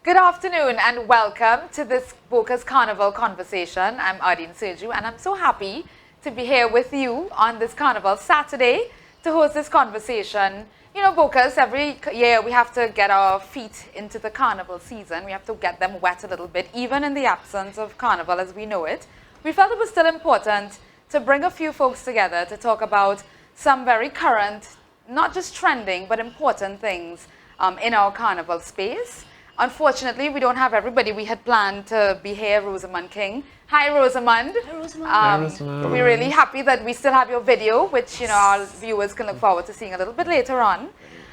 Good afternoon and welcome to this Boca's Carnival conversation. I'm Ardene Sirjoo and I'm so happy to be here with you on this Carnival Saturday to host this conversation. You know, Boca's, every year we have to get our feet into the Carnival season. We have to get them wet a little bit, even in the absence of Carnival as we know it. We felt it was still important to bring a few folks together to talk about some very current, not just trending, but important things in our Carnival space. Unfortunately, we don't have everybody. We had planned to be here, Rosamond King. Hi, Rosamond. Hi, Rosamond. Hi, Rosamond. We're really happy that we still have your video, which our viewers can look forward to seeing a little bit later on.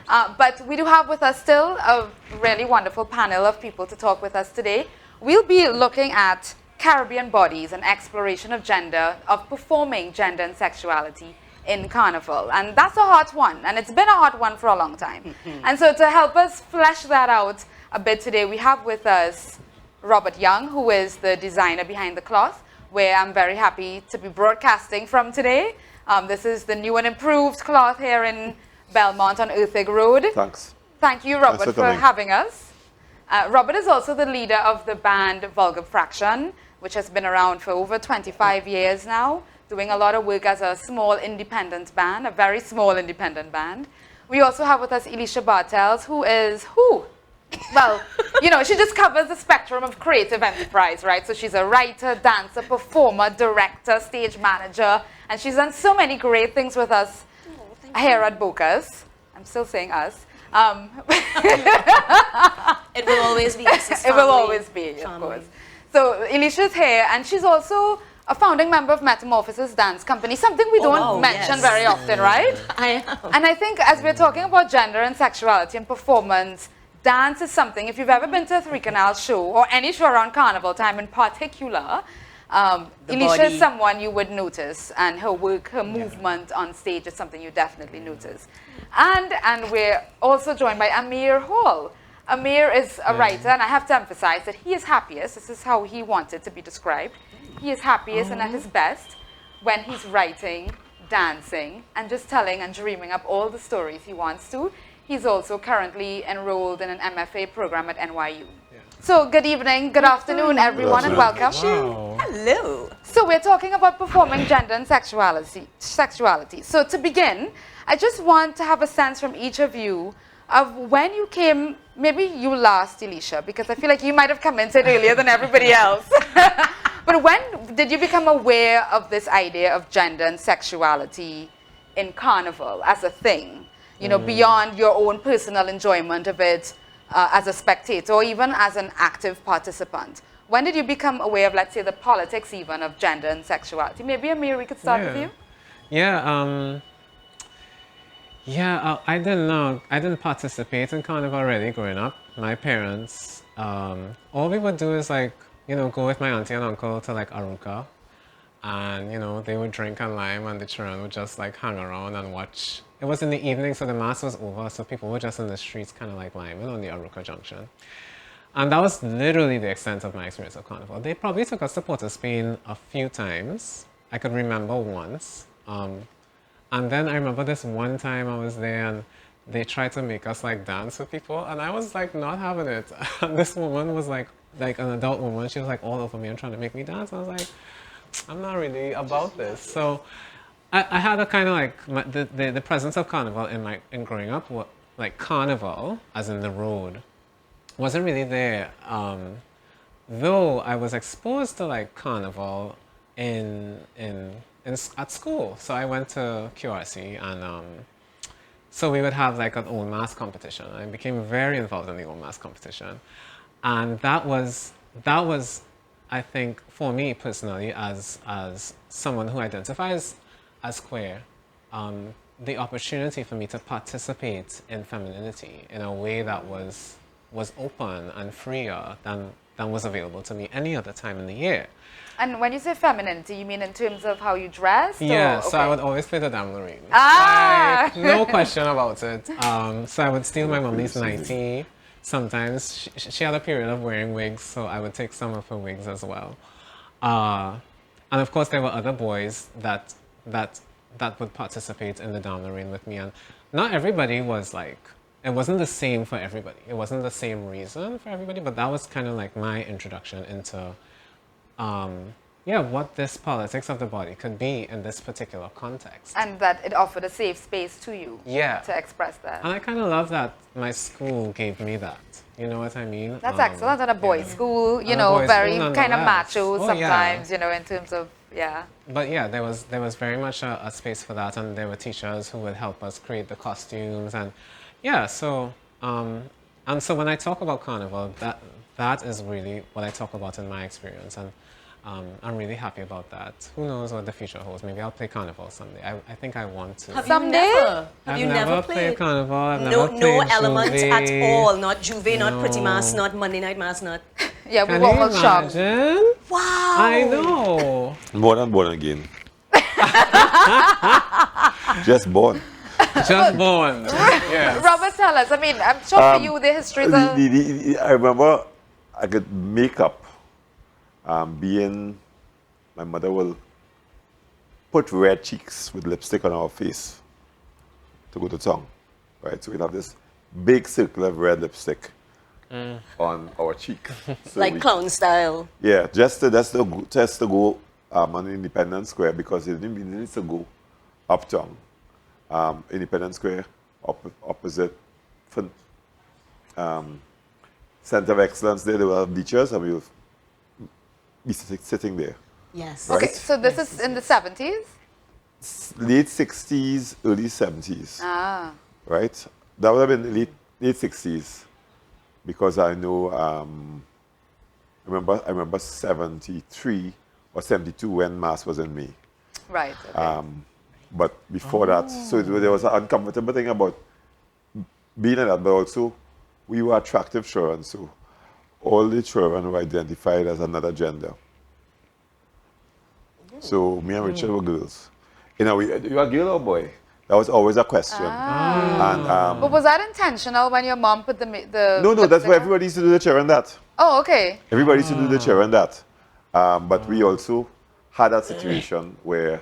But we do have with us still a really wonderful panel of people to talk with us today. We'll be looking at Caribbean bodies and exploration of gender, of performing gender and sexuality in Carnival. And that's a hot one, and it's been a hot one for a long time. And so to help us flesh that out a bit today, we have with us Robert Young, who is the designer behind the cloth, where I'm very happy to be broadcasting from today. This is the new and improved cloth here in Belmont on Earthig Road. Thanks. Thank you, Robert, for having us. Robert is also the leader of the band Vulgar Fraction, which has been around for over 25 years now, doing a lot of work as a small independent band, a very small independent band. We also have with us Elisha Bartels, who is who? Well, she just covers the spectrum of creative enterprise, right? So she's a writer, dancer, performer, director, stage manager, and she's done so many great things with us here at Boca's. I'm still saying us. It will always be us. It will always be, of course. So Elisha's here, and she's also a founding member of Metamorphosis Dance Company, something we don't mention very often, right? I am. And I think as we're talking about gender and sexuality and performance, dance is something, if you've ever been to a Three Canal show, or any show around Carnival time in particular, Elisha is someone you would notice, and her work, her movement on stage is something you definitely notice. And we're also joined by Amir Hall. Amir is a writer, and I have to emphasize that he is happiest. This is how he wanted to be described. He is happiest and at his best when he's writing, dancing, and just telling and dreaming up all the stories he wants to. He's also currently enrolled in an MFA program at NYU. Yeah. So good evening, good afternoon, everyone, and welcome. Wow. Hello. So we're talking about performing gender and sexuality. So to begin, I just want to have a sense from each of you of when you came, maybe you last, Elisha, because I feel like you might have commented earlier than everybody else. But when did you become aware of this idea of gender and sexuality in Carnival as a thing? Beyond your own personal enjoyment of it as a spectator or even as an active participant. When did you become aware of, let's say, the politics even of gender and sexuality? Maybe, Amir, we could start with you. I didn't participate in Carnival really growing up. My parents, all we would do is go with my auntie and uncle to Aruca. And, they would drink and lime and the children would just hang around and watch. It was in the evening, so the mass was over, so people were just in the streets kind of liming on the Aruca Junction. And that was literally the extent of my experience of Carnival. They probably took us to Port of Spain a few times. I could remember once. And then I remember this one time I was there and they tried to make us dance with people and I was not having it. And this woman was like an adult woman, she was all over me and trying to make me dance. I was like, I'm not really about this. So I had a kind of the presence of Carnival in growing up, Carnival, as in the road, wasn't really there. Though I was exposed to Carnival at school. So I went to QRC and so we would have an old mass competition. I became very involved in the old mass competition. And that was I think for me personally as someone who identifies as queer, the opportunity for me to participate in femininity in a way that was open and freer than was available to me any other time in the year. And when you say femininity, you mean in terms of how you dress? Yeah, so I would always play the Dame Lorraine. No question about it. So I would steal my mommy's nightie. Sometimes she had a period of wearing wigs, so I would take some of her wigs as well. And of course, there were other boys that would participate in the Dame Lorraine with me, and not everybody was it wasn't the same for everybody. It wasn't the same reason for everybody, but that was kind of like my introduction into, what this politics of the body could be in this particular context. And that it offered a safe space to you to express that. And I kind of love that my school gave me that. You know what I mean? That's excellent. At a boys' school, you know, very kind of macho sometimes, you know, in terms of, But yeah, there was very much a space for that, and there were teachers who would help us create the costumes, and so when I talk about Carnival, that is really what I talk about in my experience, and I'm really happy about that. Who knows what the future holds? Maybe I'll play Carnival someday. I think I want to. Have you never played Carnival? I've no, never played element Juve. at all. Not Juve, not Pretty Mass, not Monday Night Mass, not. Yeah, we Can were you all shocked. imagine? Wow. I know. More than born again. Just born. Just born. Yes. Robert, tell us. I mean, I'm sure for you the history is I remember I could make up my mother will put red cheeks with lipstick on our face to go to tongue, right? So we'd have this big circle of red lipstick on our cheek. So like clown style. Yeah, just to go on Independence Square, because it needs to go uptown. Independence Square, opposite Center of Excellence there will have bleachers, and we'll be sitting there. Yes. Right? Okay, so this is in the 70s? Late 60s, early 70s. Ah. Right? That would have been late 60s, because I know, I remember 73 or 72 when Mass was in May. Right. Okay. But before that, so there was an uncomfortable thing about being in that, but also we were attractive children, so all the children were identified as another gender. So me and Richard were girls. You know, you are a girl or boy? That was always a question. And, but was that intentional when your mom put the no, that's why everybody used to do the chair and that. Oh, okay. Everybody used to do the chair and that. But we also had that situation where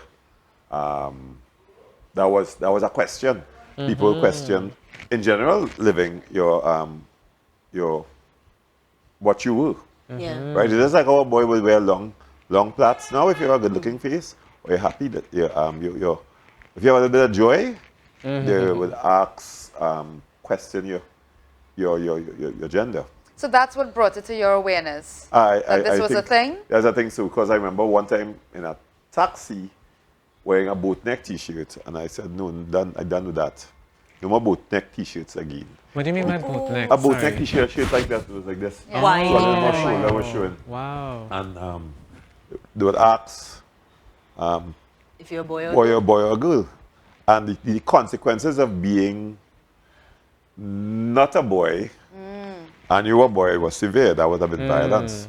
that was a question. People question, in general, living your what you were. Yeah. Right? It's just like our boy will wear long plaits. Now, if you have a good-looking face, or you're happy that if you have a little bit of joy, they will ask, question your gender. So that's what brought it to your awareness. This was a thing? There's a thing too, because I remember one time in a taxi wearing a boat neck t-shirt, and I said, no, I'm done with that. No more boat neck t-shirts again. What do you mean by boat neck? A boat neck t-shirt, shirt like that, it was like this. Yeah. Why? So a little more shoulder was showing. Wow. And they would ask, If you're a boy or boy or girl. And the consequences of being not a boy and you were a boy was severe. That would have been violence.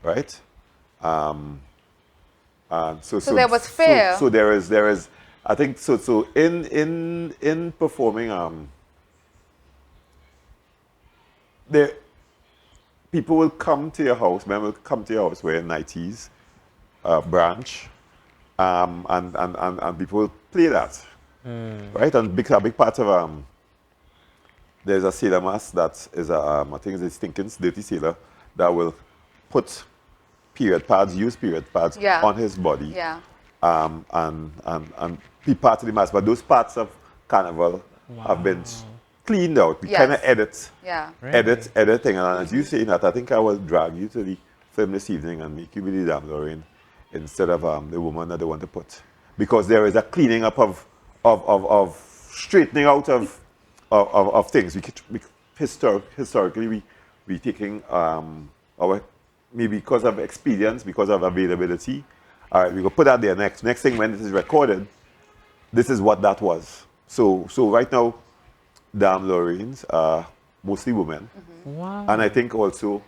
Right? And so there was fear. So there is I think so in performing people will come to your house, men will come to your house wearing 90s, branch, and people will play that, right? And a big part of there's a sailor mask that is I think it's a stinking dirty sailor that will put use period pads on his body, and be part of the mask. But those parts of Carnival have been cleaned out. We kind of edit thing. And as you say that, I think I will drag you to the film this evening and make you be the Dame Lorraine instead of the woman that they want to put, because there is a cleaning up of straightening out of things. Historically we taking our, maybe because of experience, because of availability. All right, we go put that there next thing when this is recorded. This is what that was. So right now, Dame Lorraines are mostly women. Wow. And I think also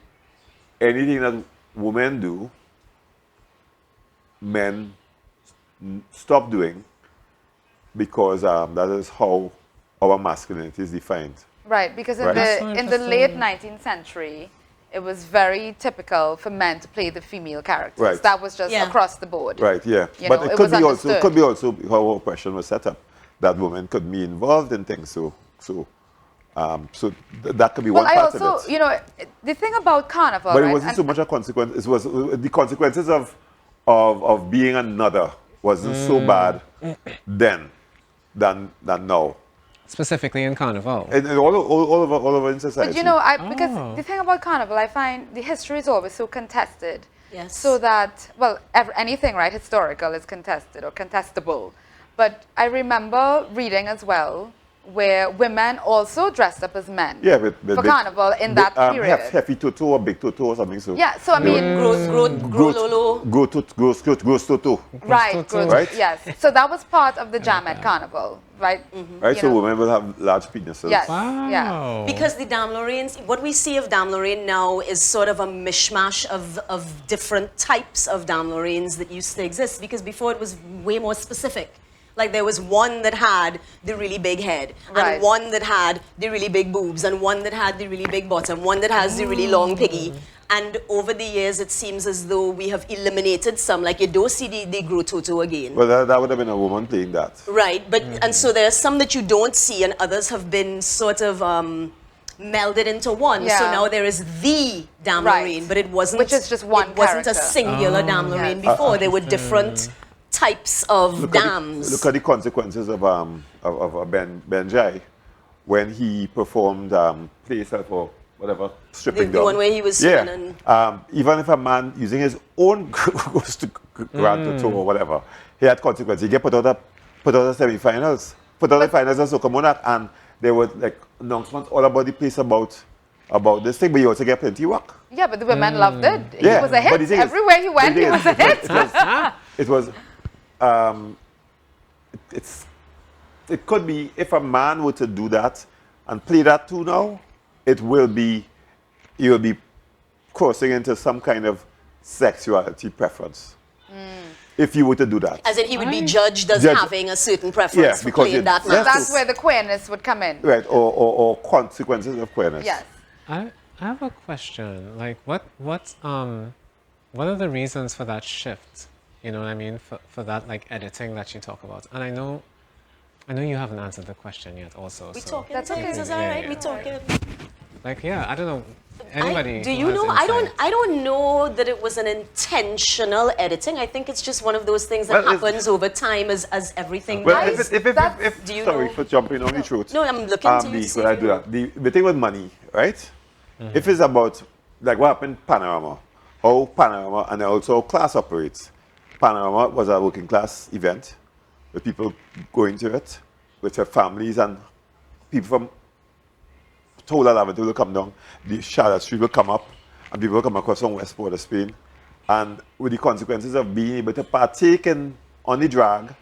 anything that women do, men stop doing, because that is how our masculinity is defined. Right, because Right. in the late 19th century, it was very typical for men to play the female characters. Right. That was just across the board. Right, yeah. You But know, it it could was be also how our oppression was set up, that women could be involved in things. So So that could be one part of it. You know, the thing about Carnival, but right? it wasn't so much a consequence. It was the consequences of being another wasn't so bad then than now. Specifically in Carnival. And all over in society. But you know, because the thing about Carnival, I find the history is always so contested. Yes. So that, well, anything, right, historical is contested or contestable. But I remember reading as well where women also dressed up as men for Carnival in that period. Hefty tutu or big tutu or something so. Yeah, so I mean... Grow lolo. Gross tutu. Right, right? Yes. So that was part of the Jamet Carnival, right? Right, so women will have large penises. Yes, Wow. yeah. Because the Dame Lorraines, what we see of Dame Lorraine now is sort of a mishmash of different types of Dame Lorraines that used to exist, because before it was way more specific. Like there was one that had the really big head, and one that had the really big boobs, and one that had the really big bottom, one that has the really long piggy. And over the years, it seems as though we have eliminated some. Like you don't see the Gros Toto again. Well, that would have been a woman playing that. Right, but and so there are some that you don't see, and others have been sort of melded into one. Yeah. So now there is the Dame Lorraine, but it wasn't. Which is just one It wasn't character. a singular Dame Lorraine before. There were different types of dams. Look at the consequences of Ben Jai when he performed Play Yourself or whatever, stripping the down. one where he was swimming even if a man using his own goes to Grand Toto or whatever, he had consequences. He get put out of semi-finals, put out the finals of Soca Monarch, and there were like announcements all about the place about this thing, but he also get plenty of work. Yeah, but the women loved it. Yeah, He was a hit. Everywhere he went, he was a hit. It could be, if a man were to do that and play that too now, you'll be crossing into some kind of sexuality preference. If you were to do that. As in he would be judged as having a certain preference for playing that man. That's where the queerness would come in. Right, or consequences of queerness. Yes. I have a question. Like, what are the reasons for that shift? You know what I mean? For that, like, editing that you talk about. And I know you haven't answered the question yet also. We so talking. That's okay. It's all right. We talking. Like, yeah, I don't know. Anybody do who you has know? insight. I don't know that it was an intentional editing. I think it's just one of those things that happens over time as everything does. Do you sorry for jumping on the truth. No, I'm looking to you. When I do that, the thing with money, right? If it's about, like what happened in Panorama, how Panorama and also class operates. Panorama was a working class event with people going to it, with their families, and people from Tola Lavender will come down, the Charlotte Street will come up, and people will come across from Westport of Spain. And with the consequences of being able to partake on the drag,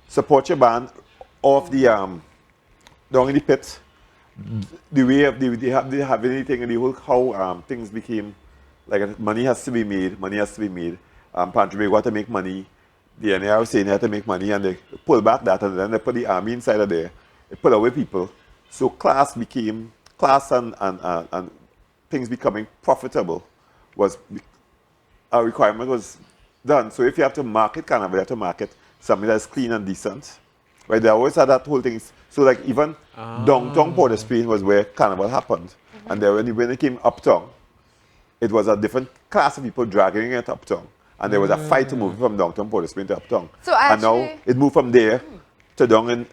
support your band off the down in the pit, the way of they have anything in the whole how things became like money has to be made. Pantry got to make money. The NAR was saying they had to make money, and they pull back that, and then they put the army inside of there. They pull away people. So class and things becoming profitable was a requirement was done. So if you have to market Carnival, you have to market something that's clean and decent. Right? They always had that whole thing. So like even downtown Port of Spain was where Carnival happened. And then when it came uptown, it was a different class of people dragging it uptown. And there was a fight to move from downtown Port of Spain to uptown. And now it moved from there to down in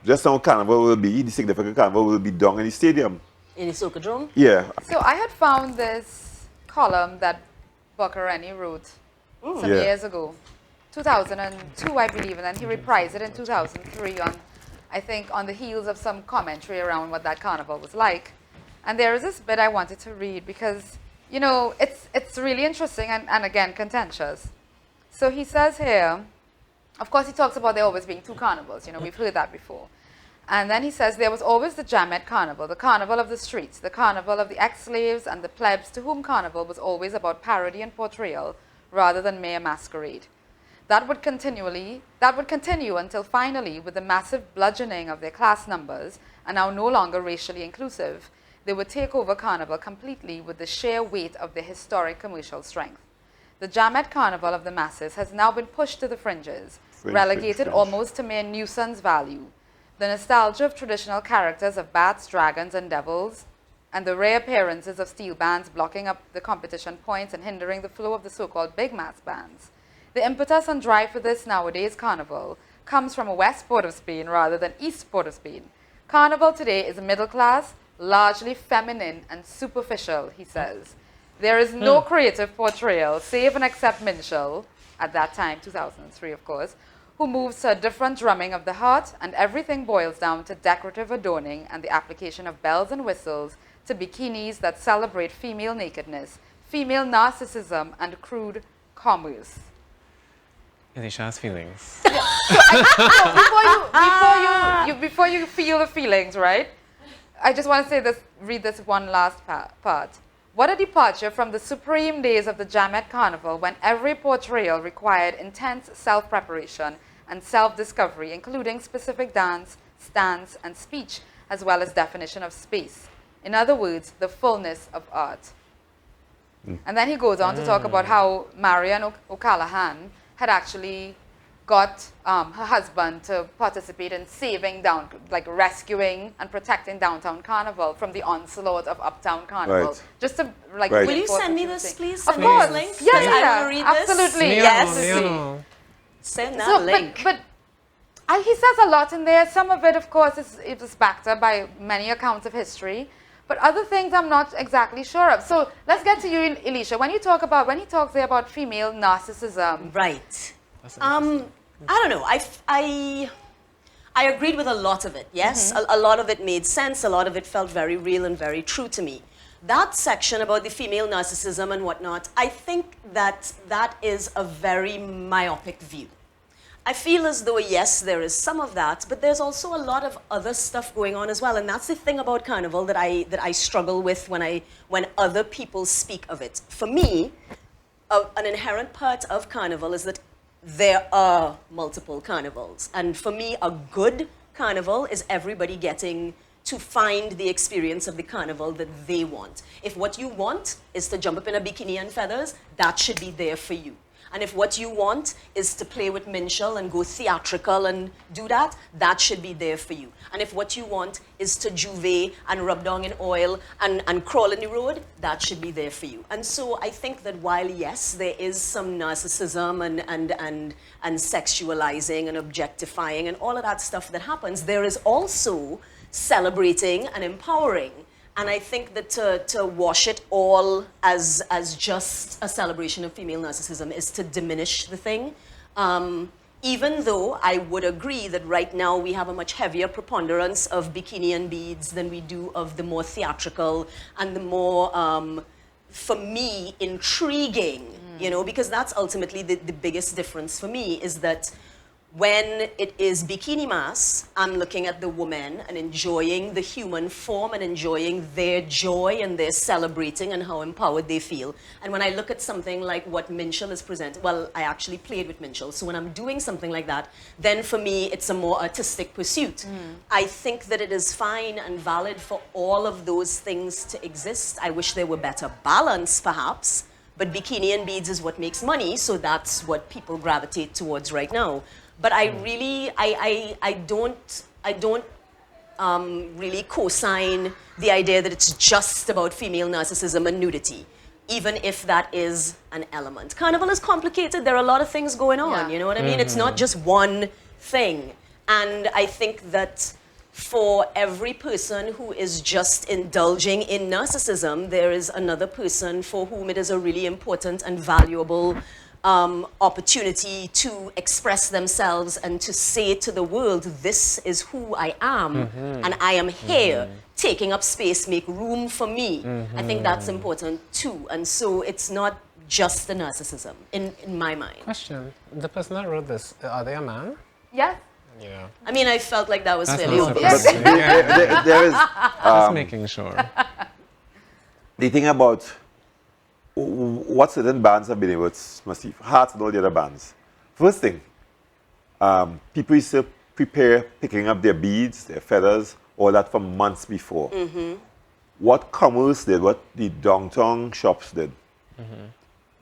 just now Carnival will be, the significant Carnival will be down in the stadium. In the Socadrome? Yeah. So I had found this column that Buccareni wrote some years ago. 2002, I believe, and then he reprised it in 2003 I think on the heels of some commentary around what that carnival was like. And there is this bit I wanted to read because, you know, it's really interesting and again, contentious. So he says here, of course he talks about there always being two carnivals, you know, we've heard that before. And then he says there was always the Jamet Carnival, the carnival of the streets, the carnival of the ex-slaves and the plebs to whom carnival was always about parody and portrayal rather than mere masquerade. That would continue until finally, with the massive bludgeoning of their class numbers, and now no longer racially inclusive, they would take over Carnival completely with the sheer weight of their historic commercial strength. The Jamet Carnival of the masses has now been pushed to the fringes, relegated almost to mere nuisance value. The nostalgia of traditional characters of bats, dragons, and devils, and the rare appearances of steel bands blocking up the competition points and hindering the flow of the so-called big mass bands. The impetus and drive for this nowadays carnival comes from a west port of Spain rather than east port of Spain. Carnival today is middle class, largely feminine and superficial, he says. There is no creative portrayal, save and except Minshall, at that time, 2003 of course, who moves to a different drumming of the heart, and everything boils down to decorative adorning and the application of bells and whistles to bikinis that celebrate female nakedness, female narcissism, and crude commerce. Elisha has feelings. Yeah. So before you feel the feelings, right? I just want to say this, read this one last part. What a departure from the supreme days of the Jamet Carnival, when every portrayal required intense self-preparation and self-discovery, including specific dance, stance, and speech, as well as definition of space. In other words, the fullness of art. And then he goes on to talk about how Marian O'Callaghan had actually got her husband to participate in saving down, like rescuing and protecting downtown Carnival from the onslaught of uptown Carnival. Right. Just to like. Right. Will you send me this, please? Of Send me this course. link? Yeah, Because I yeah, want to read absolutely. this. Yes. Send that So, link. but he says a lot in there. Some of it, of course, is backed up by many accounts of history. But other things I'm not exactly sure of. So let's get to you, Elisha. When he talks there about female narcissism. Right. I don't know. I agreed with a lot of it, yes? A lot of it made sense. A lot of it felt very real and very true to me. That section about the female narcissism and whatnot, I think that is a very myopic view. I feel as though, yes, there is some of that, but there's also a lot of other stuff going on as well. And that's the thing about Carnival that I struggle with when other people speak of it. For me, an inherent part of Carnival is that there are multiple carnivals. And for me, a good carnival is everybody getting to find the experience of the carnival that they want. If what you want is to jump up in a bikini and feathers, that should be there for you. And if what you want is to play with Minshall and go theatrical and do that, that should be there for you. And if what you want is to juve and rub down in oil and crawl in the road, that should be there for you. And so I think that while, yes, there is some narcissism and sexualizing and objectifying and all of that stuff that happens, there is also celebrating and empowering. And I think that to wash it all as just a celebration of female narcissism is to diminish the thing. Even though I would agree that right now we have a much heavier preponderance of bikini and beads than we do of the more theatrical and the more, for me, intriguing, you know, because that's ultimately the biggest difference for me is that when it is bikini mass, I'm looking at the woman and enjoying the human form and enjoying their joy and their celebrating and how empowered they feel. And when I look at something like what Minshall is presenting, well, I actually played with Minshall, so when I'm doing something like that, then for me, it's a more artistic pursuit. I think that it is fine and valid for all of those things to exist. I wish there were better balance, perhaps, but bikini and beads is what makes money, so that's what people gravitate towards right now. But I really, I don't really co-sign the idea that it's just about female narcissism and nudity, even if that is an element. Carnival is complicated. There are a lot of things going on, you know what I mean? It's not just one thing. And I think that for every person who is just indulging in narcissism, there is another person for whom it is a really important and valuable opportunity to express themselves and to say to the world, this is who I am, and I am here, taking up space, make room for me. I think that's important too. And so it's not just the narcissism, in my mind. Question, the person that wrote this, are they a man? Yes. Yeah. I mean, I felt like that was That's fairly not obvious. surprising. There is Just making sure. the thing about what certain bands have been able to massive, Hearts and all the other bands. First thing, people used to prepare picking up their beads, their feathers, all that for months before. What commerce did, what the downtown shops did,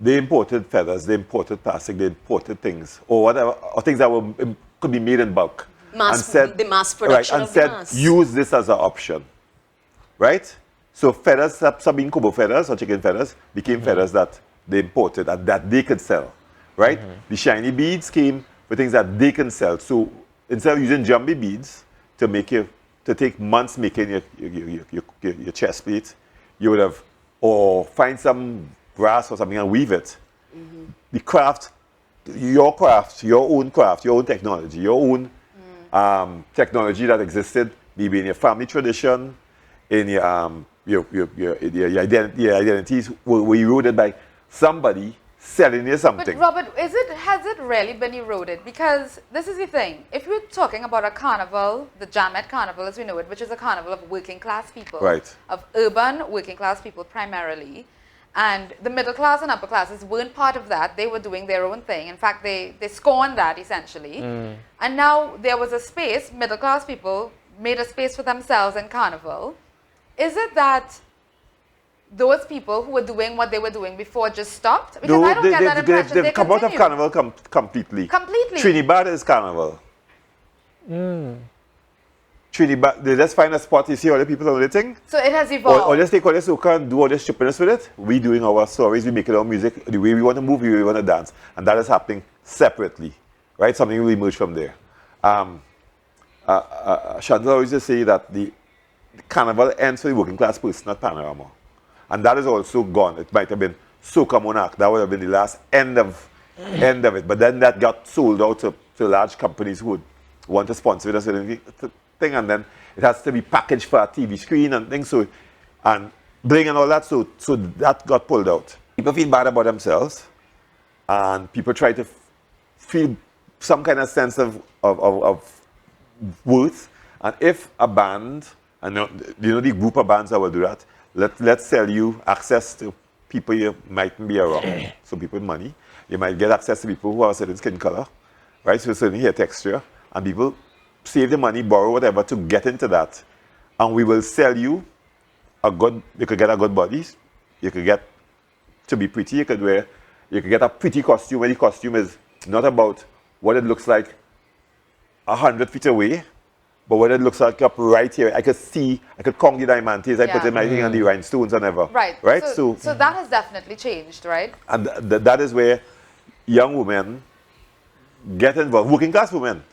they imported feathers, they imported plastic, they imported things, or whatever, or things that could be made in bulk. the mass production and said, use this as an option, right? So feathers, Sabine Kobo feathers or chicken feathers became feathers that they imported and that they could sell, right? The shiny beads came with things that they can sell. So instead of using jumbo beads to take months making your chest plate, you would have, or find some brass or something and weave it. The craft, your own technology, your own technology that existed, maybe in your family tradition, in your identities were eroded by somebody selling you something. But Robert, has it really been eroded? Because this is the thing. If you're talking about a carnival, the Jamet Carnival as we know it, which is a carnival of working class people, right, of urban working class people primarily, and the middle class and upper classes weren't part of that. They were doing their own thing. In fact, they scorned that essentially. And now there was a space, middle class people made a space for themselves in carnival. Is it that those people who were doing what they were doing before just stopped? Because I don't get that impression. They've come out of carnival completely. Completely. Trinidad is carnival. Trinidad, they just find a spot, you see all the people on the thing. So it has evolved. Or just take all this soca and do all this stupidness with it. We doing our stories, we making our music, the way we want to move, the way we want to dance. And that is happening separately, right? Something will emerge from there. Chantal always just say that the carnival ends for the working class person, not panorama. And that is also gone. It might have been Soca Monarch. That would have been the last end of it. But then that got sold out to large companies who would want to sponsor it as a thing. And then it has to be packaged for a TV screen and things. So, and bling and all that. So that got pulled out. People feel bad about themselves. And people try to feel some kind of sense of worth. And if a band, and the group of bands that will do that, let's sell you access to people you mightn't be around. So people with money, you might get access to people who have a certain skin color, right? So certain hair texture, and people save the money, borrow whatever to get into that. And we will sell you you could get a good body, you could get to be pretty, you could get a pretty costume, where the costume is not about what it looks like 100 feet away, but what it looks like up right here, I could conk the diamantes, I put in my thing on the rhinestones and ever. Right. Right? So that has definitely changed, right? And that is where young women get involved, working class women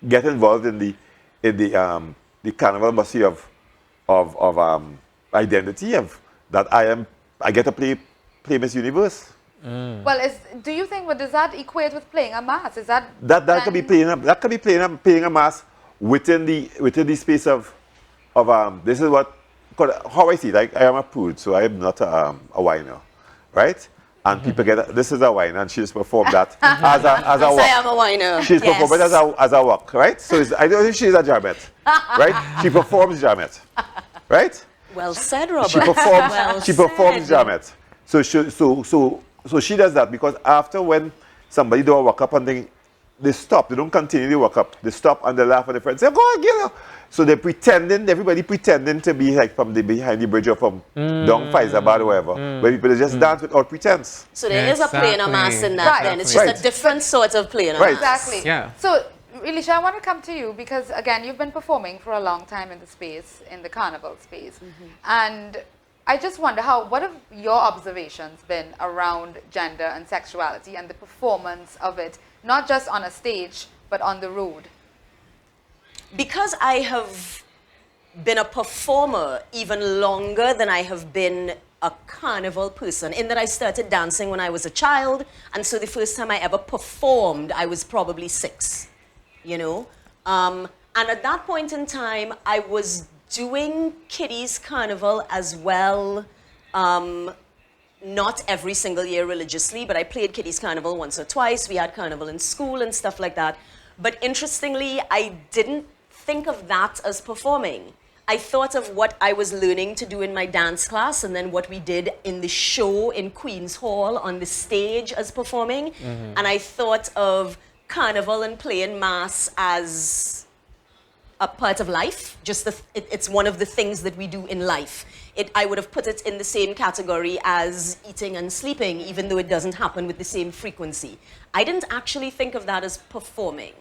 get involved in the carnival mercy of identity, of that I get to play Miss Universe. Well, do you think, does that equate with playing a mass? Is that could be playing a mass within the space of this is how I see it. I am a prude, so I am not a whiner, right? And people get this is a whiner, and she just performed that as a walk. I am a whiner. She's performed it as a walk, right? So I don't think she's a jamet, right? She performs jamet, right? Well said, Robert. She performs jamet. So she does that because after when somebody do a walk up and they stop. They don't continue to walk up. They stop and they laugh at their friends. Say, go on, get out. So they're pretending, everybody pretending to be like from behind the bridge or from down Faizabad or whatever. Where people just dance without pretense. So there is a playing a mass in that then. It's just a different sort of playing a mass. Exactly. Yeah. So, Elisha, I want to come to you because, again, you've been performing for a long time in the space, in the carnival space. And I just wonder what have your observations been around gender and sexuality and the performance of it, not just on a stage, but on the road? Because I have been a performer even longer than I have been a carnival person, in that I started dancing when I was a child, and so the first time I ever performed, I was probably 6, you know? And at that point in time, I was doing Kiddies Carnival as well, not every single year religiously, but I played Kiddies Carnival once or twice. We had carnival in school and stuff like that. But interestingly, I didn't think of that as performing. I thought of what I was learning to do in my dance class and then what we did in the show in Queen's Hall on the stage as performing. And I thought of carnival and playing mass as a part of life. It's one of the things that we do in life. I would have put it in the same category as eating and sleeping, even though it doesn't happen with the same frequency. I didn't actually think of that as performing.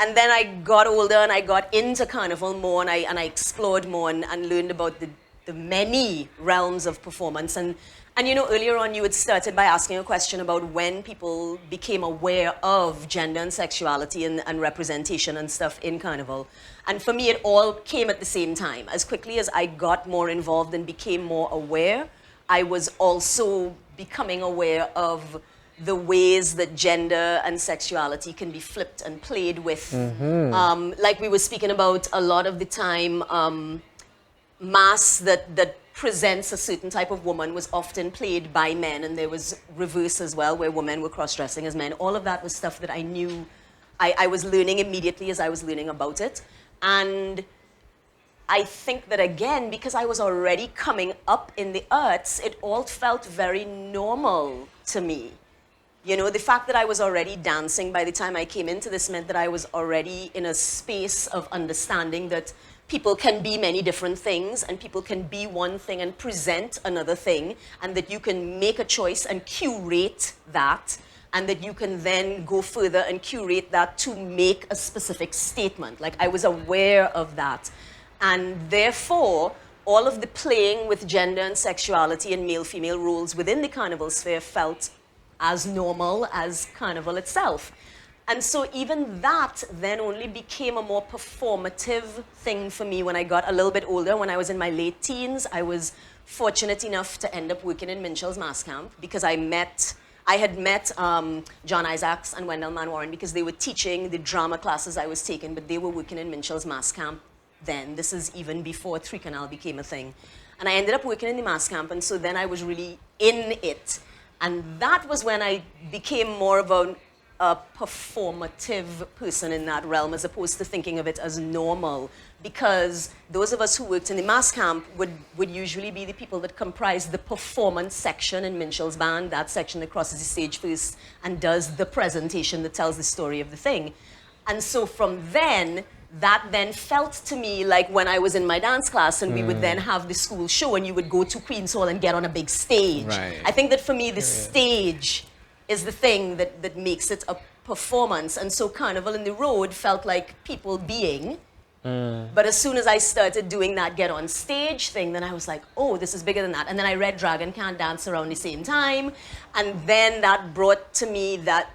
And then I got older and I got into Carnival more and I explored more and learned about the many realms of performance. And you know, earlier on you had started by asking a question about when people became aware of gender and sexuality and representation and stuff in Carnival. And for me, it all came at the same time. As quickly as I got more involved and became more aware, I was also becoming aware of the ways that gender and sexuality can be flipped and played with. Like we were speaking about a lot of the time, mass that presents a certain type of woman was often played by men, and there was reverse as well, where women were cross-dressing as men. All of that was stuff that I knew, I was learning immediately as I was learning about it. And I think that, again, because I was already coming up in the arts, it all felt very normal to me. You know, the fact that I was already dancing by the time I came into this meant that I was already in a space of understanding that people can be many different things and people can be one thing and present another thing, and that you can make a choice and curate that, and that you can then go further and curate that to make a specific statement. Like, I was aware of that. And therefore, all of the playing with gender and sexuality and male-female roles within the Carnival sphere felt as normal as Carnival itself. And so even that then only became a more performative thing for me when I got a little bit older. When I was in my late teens, I was fortunate enough to end up working in Minshall's Mass Camp because I had met John Isaacs and Wendell Manwaran because they were teaching the drama classes I was taking, but they were working in Minshall's Mass Camp then. This is even before Three Canal became a thing. And I ended up working in the Mass Camp, and so then I was really in it. And that was when I became more of a performative person in that realm, as opposed to thinking of it as normal. Because those of us who worked in the Mass Camp would usually be the people that comprise the performance section in Minshall's band, that section that crosses the stage first and does the presentation that tells the story of the thing. And so from then, that then felt to me like when I was in my dance class and we would then have the school show and you would go to Queen's Hall and get on a big stage. Right. I think that for me, the stage is the thing that makes it a performance. And so Carnival in the Road felt like people being. But as soon as I started doing that get on stage thing, then I was like, oh, this is bigger than that. And then I read Dragon Can't Dance around the same time. And then that brought to me that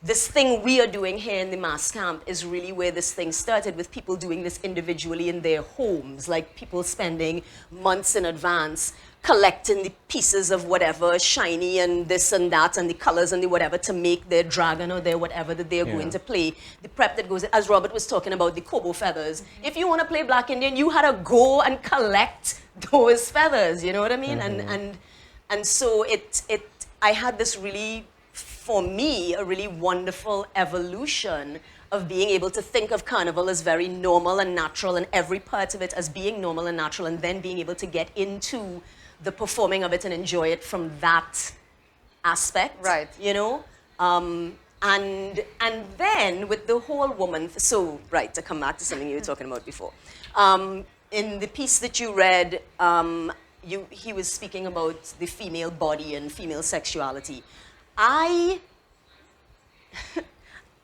this thing we are doing here in the Mass Camp is really where this thing started, with people doing this individually in their homes, like people spending months in advance collecting the pieces of whatever, shiny and this and that, and the colors and the whatever, to make their dragon or their whatever that they're going to play. The prep that goes, as Robert was talking about, the Kobo feathers. If you want to play Black Indian, you had to go and collect those feathers, you know what I mean? And so I had this really, for me, a really wonderful evolution of being able to think of Carnival as very normal and natural, and every part of it as being normal and natural, and then being able to get into the performing of it and enjoy it from that aspect, right? You know, and then with the whole woman. So right, to come back to something you were talking about before, in the piece that you read, he was speaking about the female body and female sexuality. I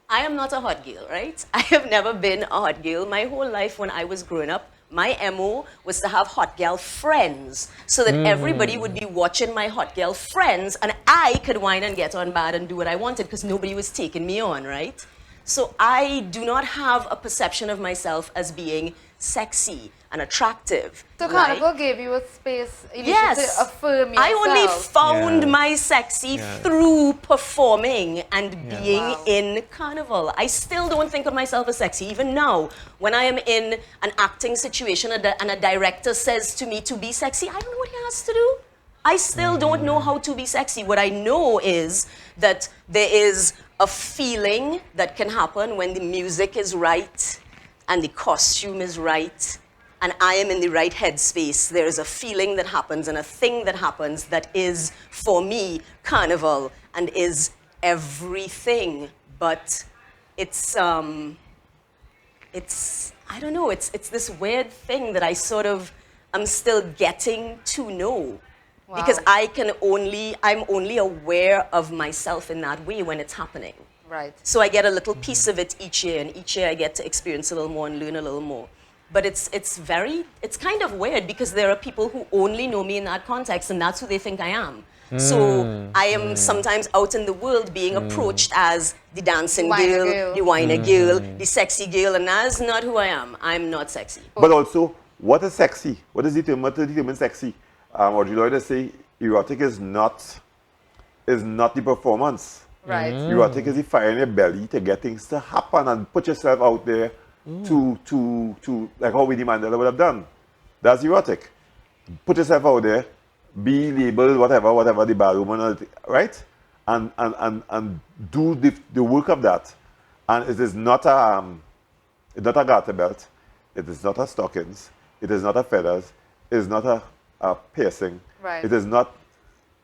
am not a hot girl, right? I have never been a hot girl. My whole life when I was growing up, my MO was to have hot girl friends so that everybody would be watching my hot girl friends and I could whine and get on bad and do what I wanted because nobody was taking me on, right? So I do not have a perception of myself as being sexy and attractive. So Carnival gave you a space, yes, to affirm yourself. I only found my sexy through performing and being in Carnival. I still don't think of myself as sexy. Even now, when I am in an acting situation and a director says to me to be sexy, I don't know what he has to do. I still don't know how to be sexy. What I know is that there is a feeling that can happen when the music is right and the costume is right, and I am in the right headspace. There is a feeling that happens and a thing that happens that is, for me, Carnival, and is everything. But it's I don't know, it's this weird thing that I sort of am still getting to know. Wow. Because I'm only aware of myself in that way when it's happening. Right. So I get a little piece of it each year, and each year I get to experience a little more and learn a little more. But it's kind of weird because there are people who only know me in that context, and that's who they think I am. So I am sometimes out in the world being approached as the dancing girl, the whiner girl, the sexy girl, and that's not who I am. I'm not sexy. But also, what is sexy? What is determined sexy? Audre Lorde say erotic is not the performance. Right. Erotic is the fire in your belly to get things to happen and put yourself out there to like how Winnie Mandela would have done. That's erotic. Put yourself out there, be labeled whatever the bad woman, right? And do the work of that. And it is not it's not a garter belt. It is not a stockings. It is not a feathers. It is not a piercing. Right. It is not.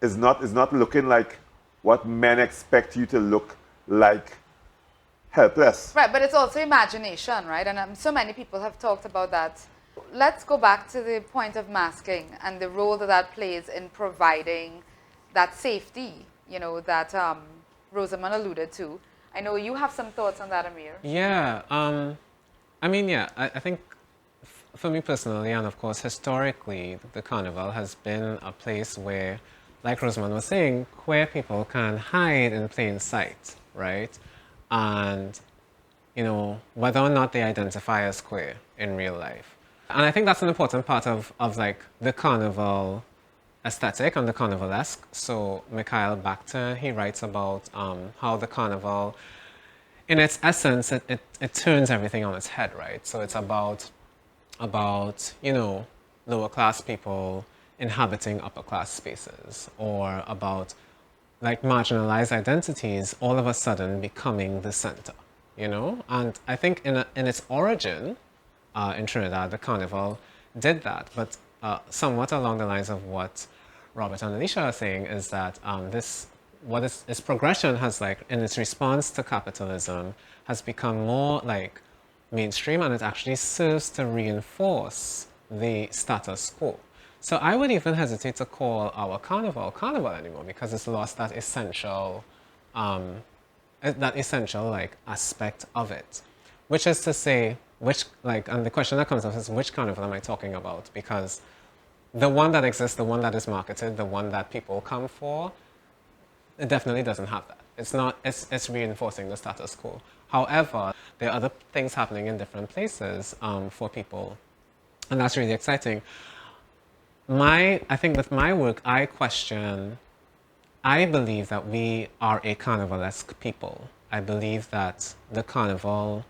It's not looking like what men expect you to look like. Helpless. Right, but it's also imagination, right? And so many people have talked about that. Let's go back to the point of masking and the role that plays in providing that safety, you know, that Rosamond alluded to. I know you have some thoughts on that, Amir. Yeah, I mean, yeah, I think for me personally, and of course historically, the Carnival has been a place where, like Rosamond was saying, queer people can hide in plain sight, right? And, you know, whether or not they identify as queer in real life. And I think that's an important part of like the Carnival aesthetic and the Carnivalesque. So Mikhail Bakhter, he writes about how the Carnival, in its essence, it turns everything on its head, right? So it's about you know, lower class people inhabiting upper class spaces, or about like marginalized identities all of a sudden becoming the center, you know? And I think in its origin, in Trinidad, the Carnival did that, but somewhat along the lines of what Robert and Elisha are saying is that its progression has, like, in its response to capitalism, has become more like mainstream, and it actually serves to reinforce the status quo. So I would even hesitate to call our carnival anymore, because it's lost that essential like aspect of it, which is to say, and the question that comes up is, which carnival am I talking about? Because the one that exists, the one that is marketed, the one that people come for, it definitely doesn't have that. It's reinforcing the status quo. However, there are other things happening in different places for people, and that's really exciting. I think with my work, I believe that we are a carnivalesque people. I believe that the carnival,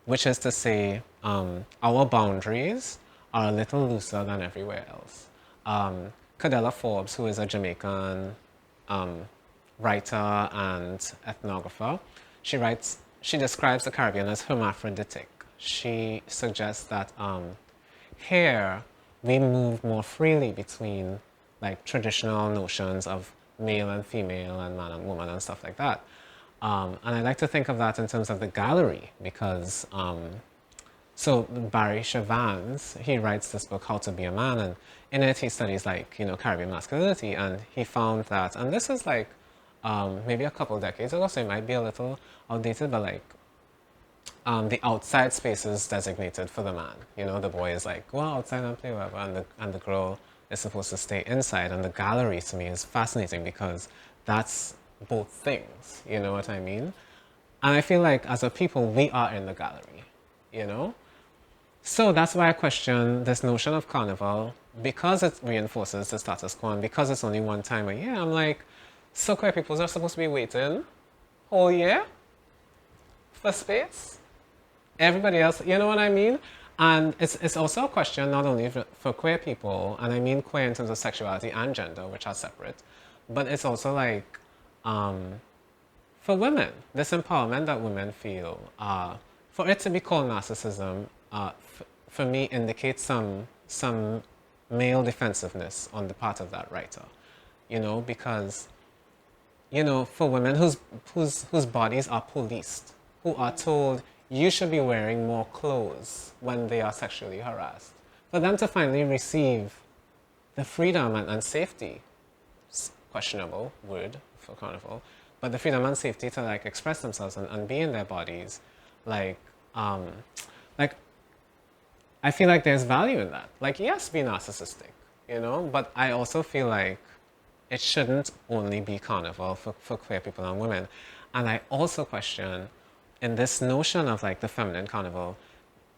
which is to say, our boundaries are a little looser than everywhere else. Cadella Forbes, who is a Jamaican writer and ethnographer, she describes the Caribbean as hermaphroditic. She suggests that here we move more freely between like traditional notions of male and female and man and woman and stuff like that. And I like to think of that in terms of the gallery, because so Barry Chavans, he writes this book, How to Be a Man, and in it he studies, like, you know, Caribbean masculinity, and he found that, and this is like maybe a couple decades ago, so it might be a little outdated, but like the outside space is designated for the man. You know, the boy is like, go outside and play whatever, and the girl is supposed to stay inside. And the gallery to me is fascinating because that's both things, you know what I mean? And I feel like as a people, we are in the gallery, you know? So that's why I question this notion of carnival, because it reinforces the status quo, and because it's only one time a year. I'm like, so queer people are supposed to be waiting whole year for space? Everybody else, you know what I mean? And it's also a question not only for queer people, and I mean queer in terms of sexuality and gender, which are separate, but it's also like for women, this empowerment that women feel, for it to be called narcissism, for me indicates some male defensiveness on the part of that writer, you know, because, you know, for women whose bodies are policed, who are told, you should be wearing more clothes when they are sexually harassed. For them to finally receive the freedom and safety, questionable word for carnival, but the freedom and safety to like express themselves and be in their bodies, like I feel like there's value in that. Like, yes, be narcissistic, you know, but I also feel like it shouldn't only be Carnival for queer people and women. And I also question, in this notion of like the feminine Carnival,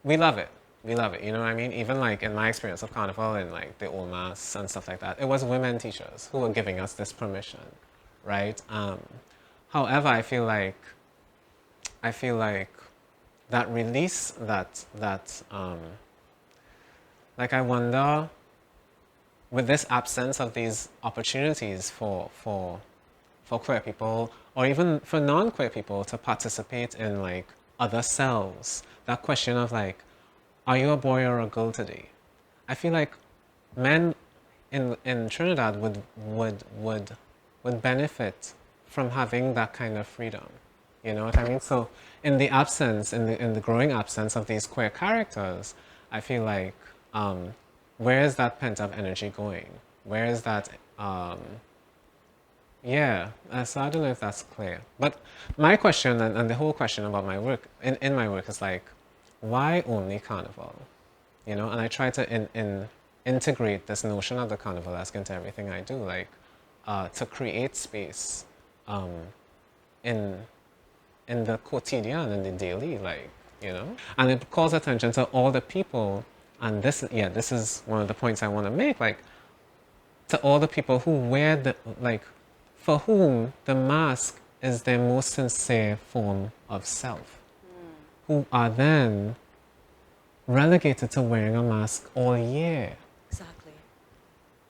we love it. We love it, you know what I mean? Even like in my experience of Carnival and like the old mass and stuff like that, it was women teachers who were giving us this permission, right? However, I feel like that release, like I wonder, with this absence of these opportunities for queer people, or even for non-queer people to participate in like other selves, that question of like, are you a boy or a girl today? I feel like men in Trinidad would benefit from having that kind of freedom. You know what I mean? So in the absence, in the growing absence of these queer characters, I feel like where is that pent-up energy going? Where is that? Yeah, so I don't know if that's clear. But my question and the whole question about my work, in my work is like, why only Carnival? You know, and I try to integrate this notion of the Carnivalesque into everything I do, like to create space in the quotidian, in the daily, like, you know? And it calls attention to all the people, and this is one of the points I want to make, like, to all the people who wear the, like, for whom the mask is their most sincere form of self, who are then relegated to wearing a mask all year. Exactly.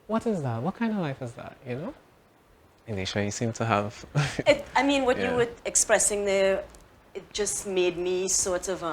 What is that? What kind of life is that, you know? Elisha, you seem to have... I mean, what Yeah. you were expressing there, it just made me sort of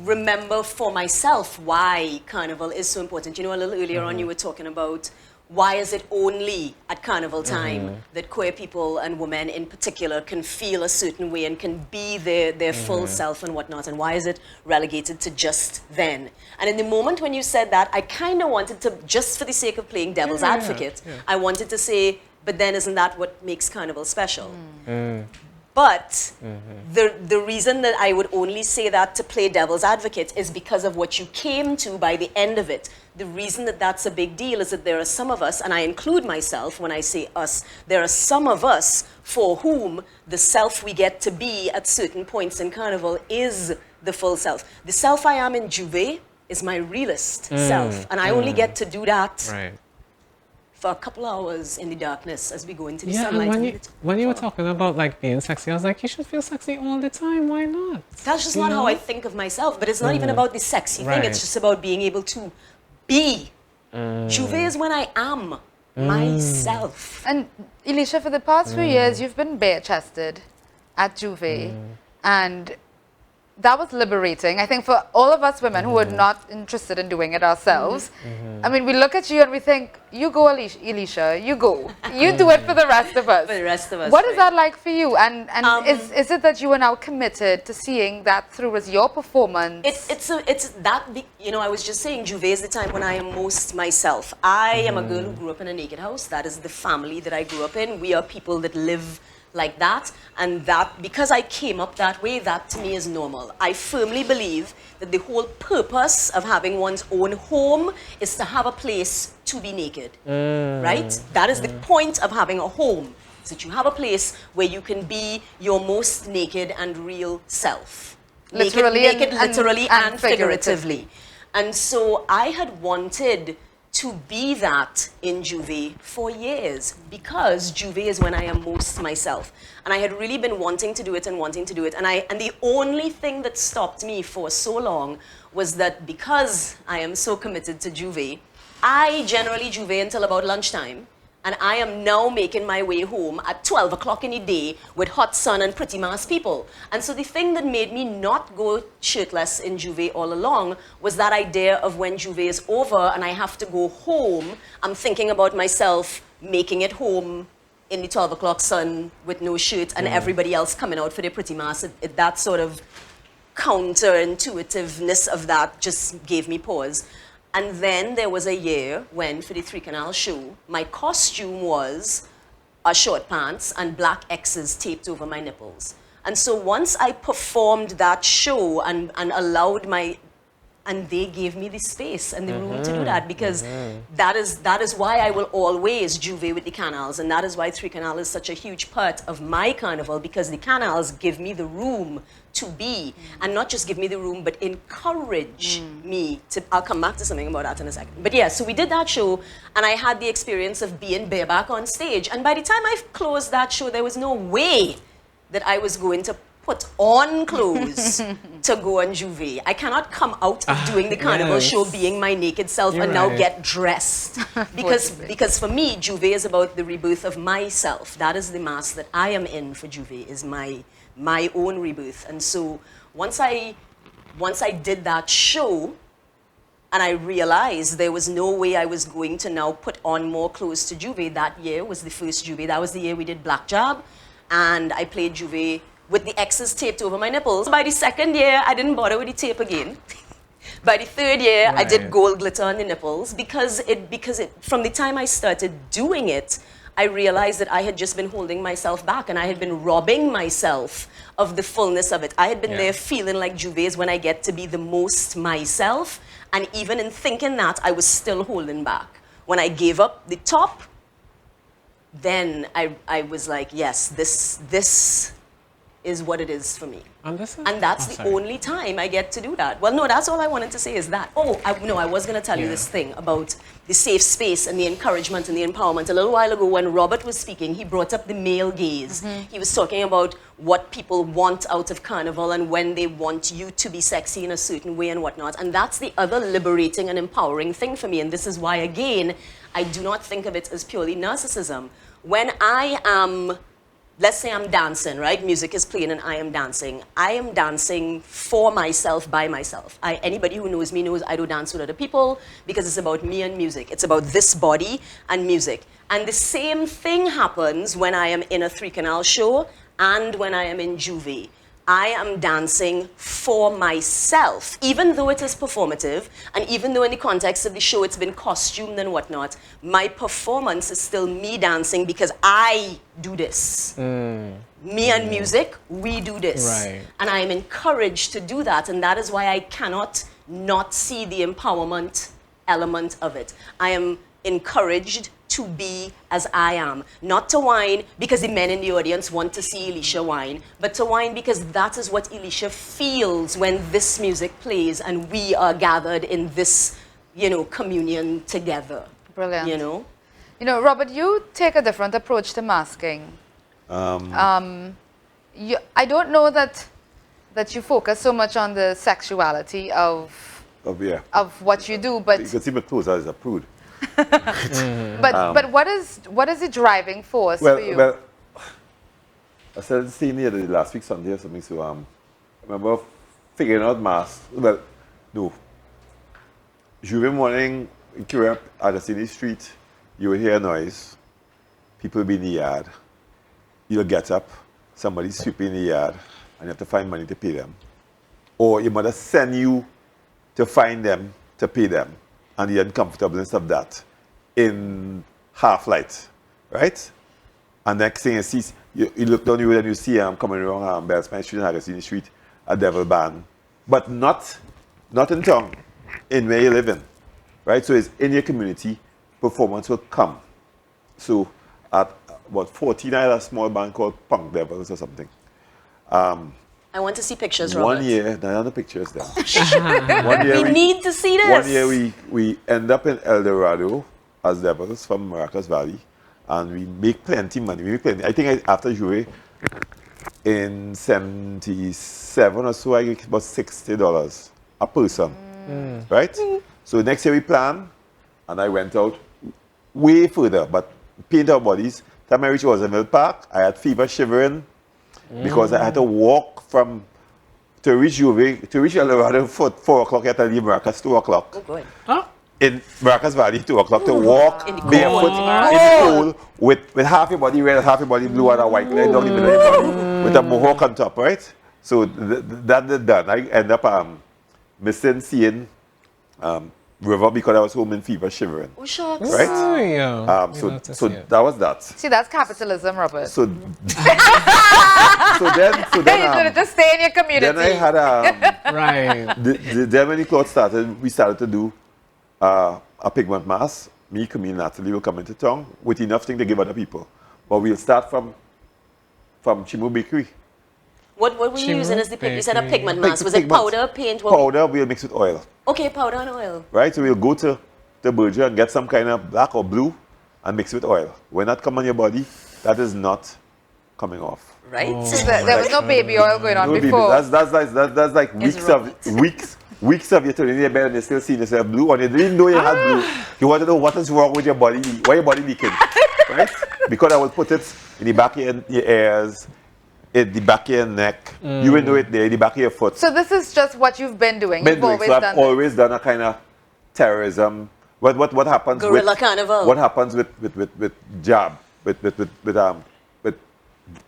remember for myself why Carnival is so important. You know, a little earlier on you were talking about why is it only at Carnival time that queer people and women in particular can feel a certain way and can be their full self and whatnot, and why is it relegated to just then? And in the moment when you said that, I kind of wanted to, just for the sake of playing devil's advocate, I wanted to say, but then isn't that what makes Carnival special? But the reason that I would only say that to play devil's advocate is because of what you came to by the end of it. The reason that that's a big deal is that there are some of us, and I include myself when I say us, there are some of us for whom the self we get to be at certain points in Carnival is the full self. The self I am in Juve is my realist self, and I only get to do that for a couple hours in the darkness as we go into the sunlight. And when you were talking about like being sexy, I was like, you should feel sexy all the time. Why not? That's just not how I think of myself. But it's not even about the sexy thing. It's just about being able to be. Juve is when I am myself. And Elisha, for the past few years, you've been bare-chested at Juve, and that was liberating. I think for all of us women who are not interested in doing it ourselves, I mean, we look at you and we think, you go, Elisha, you go. You do it for the rest of us. For the rest of us. What is that like for you? And is it that you are now committed to seeing that through as your performance? You know, I was just saying, Juve is the time when I am most myself. I am a girl who grew up in a naked house. That is the family that I grew up in. We are people that live like that, and that, because I came up that way, that to me is normal. I firmly believe that the whole purpose of having one's own home is to have a place to be naked, right? That is the point of having a home, is that you have a place where you can be your most naked and real self. Literally literally and figuratively. And so I had wanted to be that in Juve for years, because Juve is when I am most myself. And I had really been wanting to do it. And the only thing that stopped me for so long was that because I am so committed to Juve, I generally Juve until about lunchtime. And I am now making my way home at 12 o'clock in the day with hot sun and pretty mass people. And so the thing that made me not go shirtless in Juve all along was that idea of when Juve is over and I have to go home, I'm thinking about myself making it home in the 12 o'clock sun with no shirt and everybody else coming out for their pretty mass. That sort of counterintuitiveness of that just gave me pause. And then there was a year when, for the 3 Canal show, my costume was short pants and black X's taped over my nipples. And so once I performed that show and allowed and they gave me the space and the room to do that, because that is why I will always juve with the canals, and that is why Three Canal is such a huge part of my carnival, because the canals give me the room to be, and not just give me the room, but encourage me to, I'll come back to something about that in a second. But yeah, so we did that show, and I had the experience of being bareback on stage, and by the time I closed that show, there was no way that I was going to put on clothes to go on juve. I cannot come out of doing the carnival show being my naked self and now get dressed. Because for me, juve is about the rebirth of myself. That is the mask that I am in for juve, is my own rebirth. And so once I did that show, and I realized there was no way I was going to now put on more clothes to juve. That year was the first juve. That was the year we did Black Jab, and I played juve with the X's taped over my nipples. By the second year, I didn't bother with the tape again. By the third year, I did gold glitter on the nipples, because from the time I started doing it, I realized that I had just been holding myself back, and I had been robbing myself of the fullness of it. I had been there feeling like juve is when I get to be the most myself, and even in thinking that, I was still holding back. When I gave up the top, then I was like, yes, this is what it is for me. And that's the only time I get to do that. Well, no, that's all I wanted to say is that. I was going to tell you this thing about the safe space and the encouragement and the empowerment. A little while ago when Robert was speaking, he brought up the male gaze. He was talking about what people want out of carnival and when they want you to be sexy in a certain way and whatnot. And that's the other liberating and empowering thing for me. And this is why, again, I do not think of it as purely narcissism. When I am... Let's say I'm dancing, right? Music is playing and I am dancing. I am dancing for myself, by myself. Anybody who knows me knows I don't dance with other people, because it's about me and music. It's about this body and music. And the same thing happens when I am in a Three Canal show and when I am in juve. I am dancing for myself, even though it is performative, and even though in the context of the show it's been costumed and whatnot, my performance is still me dancing because I do this. Me and music, we do this. Right. And I am encouraged to do that, and that is why I cannot not see the empowerment element of it. I am encouraged to be as I am. Not to whine because the men in the audience want to see Elisha whine, but to whine because that is what Elisha feels when this music plays and we are gathered in this, communion together. Brilliant. Robert, you take a different approach to masking. I don't know that you focus so much on the sexuality of what you do, but... You can see my clothes as a prude. But what is the driving force for you? Well, I said the same here last week Sunday or something. So I remember figuring out masks. Well, no. Juve morning, you queue up at the city street, you will hear noise. People be in the yard. You'll get up, somebody's sweeping in the yard, and you have to find money to pay them. Or your mother send you to find them to pay them. And the uncomfortableness of that in half light, right? And next thing you look down the road and you see coming around Bellsman Street and Haggerty Street, a devil band. But not in town, in where you live in, right? So it's in your community, performance will come. So at about 14, I had a small band called Punk Devils or something. I want to see pictures, Robert. One year, there are no pictures there. We need to see this. One year we end up in El Dorado as devils from Maracas Valley, and we make plenty money. We make plenty. I think after Juve, in 77 or so, I get about $60 a person, right? So next year we plan, and I went out way further, but paint our bodies. Time I reached Rosamond Park, I had fever, shivering, because I had to walk to reach Juve, to reach El Dorado for 4 o'clock, I had to leave Maracas 2 o'clock. Oh, good. Huh? In Maracas Valley, 2 o'clock, to walk barefoot in the cold with half your body red, half your body blue, and a white line down the middle of your body with a mohawk on top, right? So that done. I end up seeing river because I was home in fever shivering. Oh, shucks. Right? Oh, yeah. So that was that. See, that's capitalism, Robert. So then you should just stay in your community. then I had Right. then when the cloth started, we started to do a pigment mass. Me, Camille, Natalie will come into town with enough thing to give other people. But we'll start from Chimu Bakery. What were you using as the pigment? You said a pigment mass. Was it Pigment. powder, paint? Powder, we'll mix with oil. Okay, powder and oil. Right? So we'll go to the Berger and get some kind of black or blue and mix with oil. When that come on your body, that is not coming off. Right? There was no baby oil going on No, before. baby, that's like weeks of you turning your bed and you still seeing yourself blue, and you didn't know you had blue. You want to know what is wrong with your body, why your body leaking, right? Because I will put it in the back of your ears, in the back of your neck. You will know it there, in the back of your foot. So this is just what you've been doing. You've always so done I've this. always done a kind of terrorism. What happens Guerrilla with carnival. What happens with jab with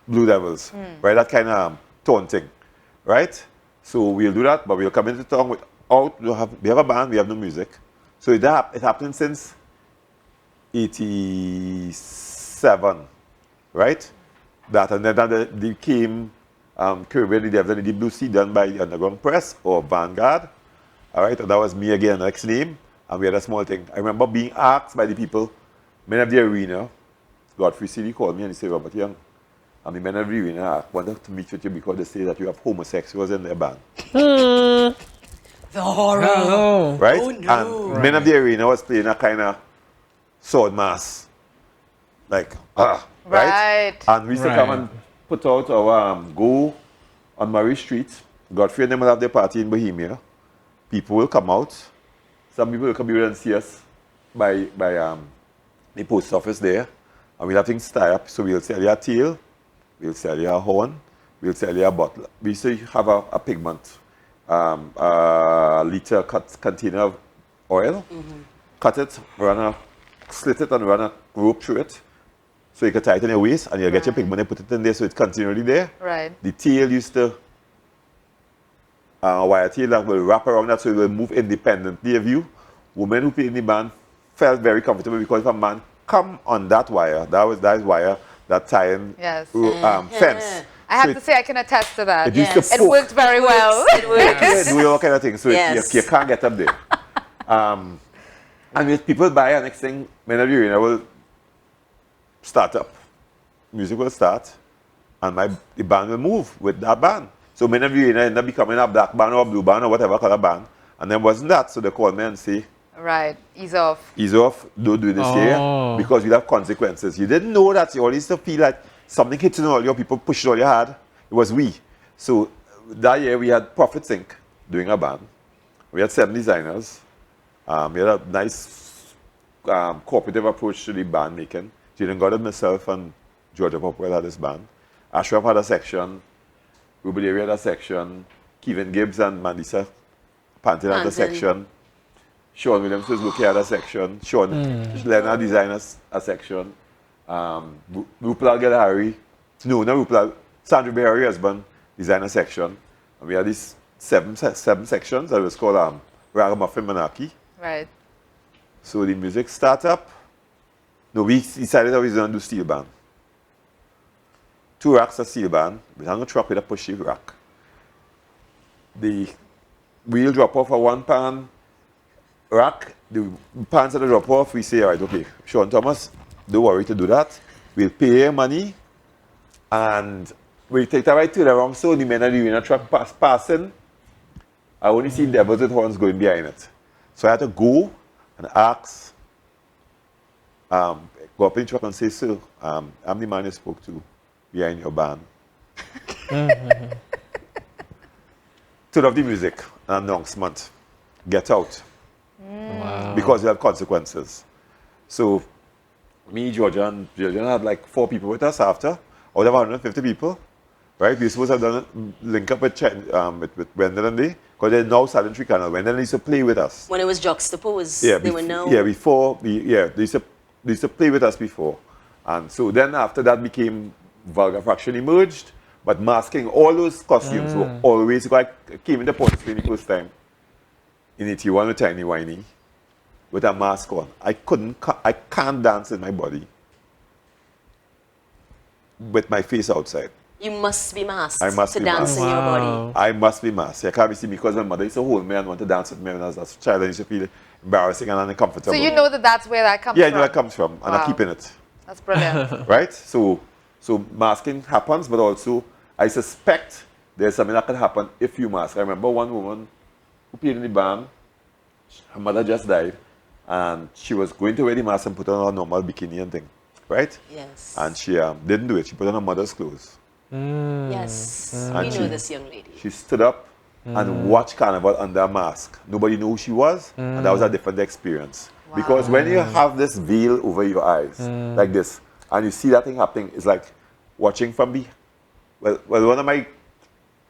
Blue Devils, right? That kind of taunting, right? So we'll do that, but we'll come into town without, we have a band, we have no music. So it happened since 87, right? That, and then they came Caribbean, they have the Blue Sea done by Underground Press or Vanguard, all right? And that was me again, next name, and we had a small thing. I remember being asked by the people, men of the arena, Godfrey City called me and he said, Robert Young, and the men of the arena wanted to meet with you because they say that you have homosexuals in their band. The horror. Hello. Right? Oh, no. And Men of the Arena was playing a kind of sword mass. Like, right? Right. And we used to come and put out our go on Murray Street. Godfrey and them will have their party in Bohemia. People will come out. Some people will come here and see us by the post office there. And we'll have things tie up. So we'll sell you a tail, we'll sell you a horn, we'll sell you a bottle. We used to have a pigment. A liter container of oil, cut it, slit it and run a rope through it so you can tie it in your waist and you'll get your pigment and put it in there so it's continually there. Right. The tail used to, wire tail that will wrap around that so it will move independently of you. Women who play in the band felt very comfortable because if a man come on that wire, that is wire, that tying fence. I have to say I can attest to that. It worked very well. It works. Do all kind of things, so you can't get up there. And if people buy, and next thing, Men of the Arena will start up. Music will start, and the band will move with that band. So Men of the Arena end up becoming a black band or a blue band or whatever color band. And then wasn't that, so they call me and say, right, ease off. Ease off, don't do this here, because you'll have consequences. You didn't know that, you always used to feel like something hitting all your people, pushing all you had. It was we. So that year we had Profits Inc. doing a band. We had 7 designers. We had a nice cooperative approach to the band making. Jaden Goddard, myself, and Georgia Popwell had this band. Ashraf had a section. Ruben Area had a section. Kevin Gibbs and Mandisa Pantin had a section. Sean Williams was looking at a section. Sean Leonard designers a section. Rupal Galahari, no, not Rupal, Sandra Behari husband, designer section. And we had these seven sections that was called Ragamuffin Monarchy. Right. So the music start up. No, we decided that we was going to do steel band. 2 racks of steel band. We had a truck with a pushy rack. The wheel drop off a 1 pan rack. The pans that drop off, we say, all right, okay, Sean Thomas, don't worry to do that. We'll pay your money and we'll take that right to the wrong. So the Men of the Arena truck passing, I only seen devils with horns going behind it. So I had to go and ask, go up in the truck and say, sir, I'm the man you spoke to behind your band. Turn off the music, an announcement, get out. Wow. Because you have consequences. So me, Georgia, and Georgia had like 4 people with us after, out of 150 people, right? We supposed to have done a link up with Wendell and they, because they're now starting Tree Canal. Wendell used to play with us. When it was juxtaposed, they were now... Yeah, before, they used to play with us before. And so then after that became Vulgar Fraction emerged, but masking all those costumes were always, like, came in the Port Spain the first time, in 81 with Tiny Winey. with a mask on. I can't dance in my body with my face outside. You must be masked I must to be dance masked. in your body. I must be masked. I can't be seen because my mother used to hold me and want to dance with me when I was a child. I used to feel embarrassing and uncomfortable. So you know that that's where that comes from? Yeah, I know that comes from, and Wow. I'm keeping it. That's brilliant. Right? So masking happens, but also I suspect there's something that could happen if you mask. I remember one woman who played in the band. Her mother just died, and she was going to wear the mask and put on a normal bikini and thing, right? Yes. And she didn't do it. She put on her mother's clothes. Yes. We know this young lady. She stood up and watched Carnival under a mask. Nobody knew who she was, and that was a different experience. Wow. Because when you have this veil over your eyes, like this, and you see that thing happening, it's like watching from the... Well, one of my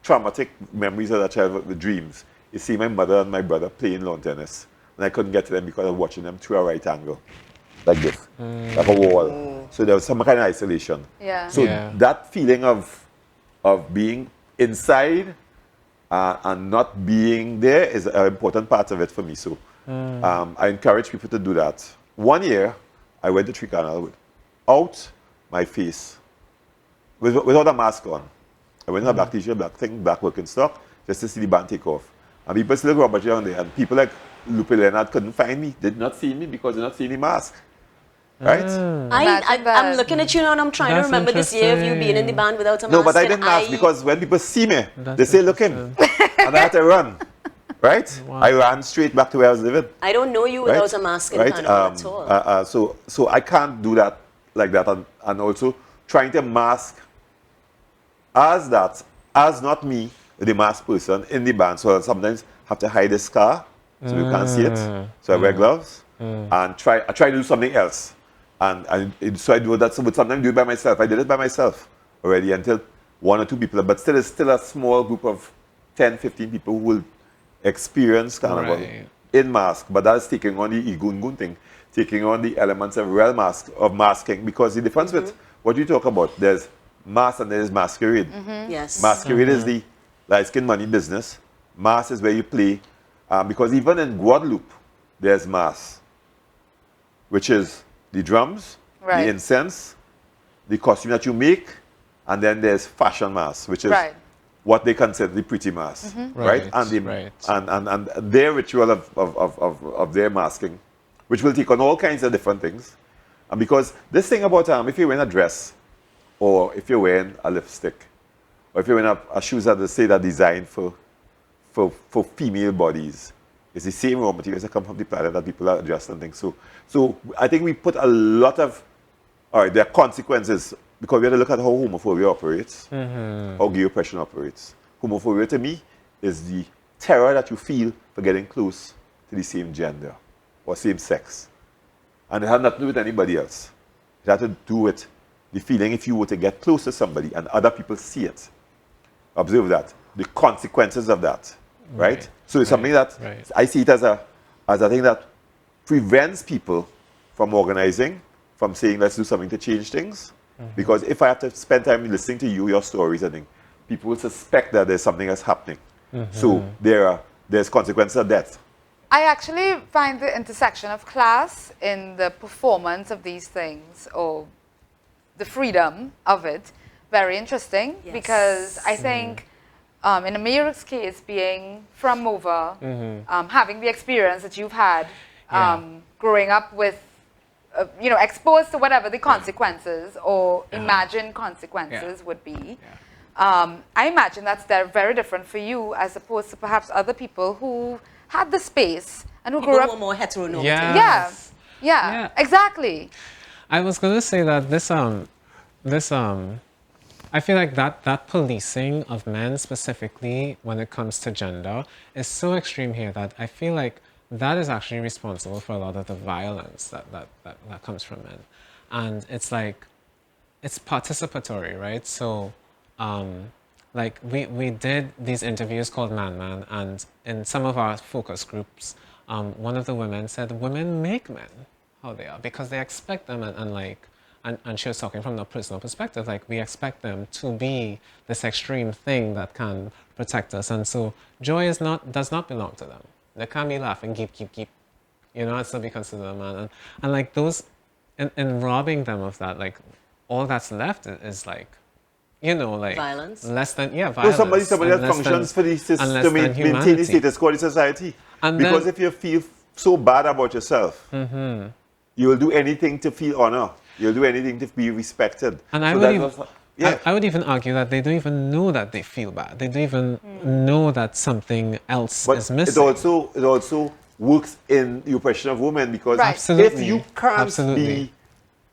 traumatic memories of that childhood, the dreams, is seeing my mother and my brother playing lawn tennis. And I couldn't get to them because I was watching them through a right angle. Like this, like a wall. So there was some kind of isolation. Yeah. So that feeling of being inside and not being there is an important part of it for me. So I encourage people to do that. 1 year, I went to Tree Carnival without my face, without a mask on. I went in a black t-shirt, black thing, black working stock, just to see the band take off. And people still go about around there, and people like Lupe Leonard couldn't find me, did not see me because they did not see the mask. Right? I'm looking at you now and I'm trying to remember this year of you being in the band without a mask. No, but I didn't mask because when people see me, they say, look him. And I had to run. Right? Wow. I ran straight back to where I was living. I don't know you without a mask in Carnival at all. So I can't do that like that. And also trying to mask as not me, the masked person in the band. So I sometimes have to hide the scar so you can't see it. So I wear gloves and I try to do something else. So I do that. So but sometimes I do it by myself. I did it by myself already until 1 or 2 people. But still, it's still a small group of 10, 15 people who will experience Carnival in mask. But that's taking on the Igungun thing, taking on the elements of real masking. Because the difference with what you talk about, there's mask and there's masquerade. Yes. Masquerade is the light skin money business. Mask is where you play. Because even in Guadeloupe, there's mass, which is the drums, the incense, the costume that you make, and then there's fashion mass, which is what they consider the pretty mass, right? And their ritual of their masking, which will take on all kinds of different things. And because this thing about if you're wearing a dress, or if you're wearing a lipstick, or if you're wearing a shoes that they say are designed for female bodies, it's the same raw materials that come from the planet that people are adjusting things. So I think we put a lot of, there are consequences because we have to look at how homophobia operates, how gay oppression operates. Homophobia to me is the terror that you feel for getting close to the same gender or same sex. And it had nothing to do with anybody else. It had to do with the feeling if you were to get close to somebody and other people see it. Observe that. The consequences of that. Right? So it's something that I see it as a thing that prevents people from organizing, from saying, let's do something to change things. Because if I have to spend time listening to you, your stories, I think, people will suspect that there's something that's happening. So there's consequences of death. I actually find the intersection of class in the performance of these things, or the freedom of it, very interesting. Because I think in Amir's case, being from over, having the experience that you've had, growing up with, exposed to whatever the consequences or imagined consequences would be, I imagine that's very different for you as opposed to perhaps other people who had the space and who grew up more heteronormative. Yeah, exactly. I was going to say that I feel like that policing of men specifically when it comes to gender is so extreme here that I feel like that is actually responsible for a lot of the violence that comes from men. And it's like, it's participatory, right? So like we did these interviews called Man Man, and in some of our focus groups, one of the women said women make men how they are because they expect them and she was talking from the personal perspective, like we expect them to be this extreme thing that can protect us. And so joy does not belong to them. They can't be laughing, keep. you know, I'd still be considered a man. And like those, and robbing them of that, like all that's left is like, you know, like violence. Less than So violence. somebody that functions for the system to maintain the status quo in society. And because if you feel so bad about yourself, you will do anything to feel honor. You'll do anything to be respected. And I would even argue that they don't even know that they feel bad. They don't even know that something else is missing. It also works in the oppression of women because if you can't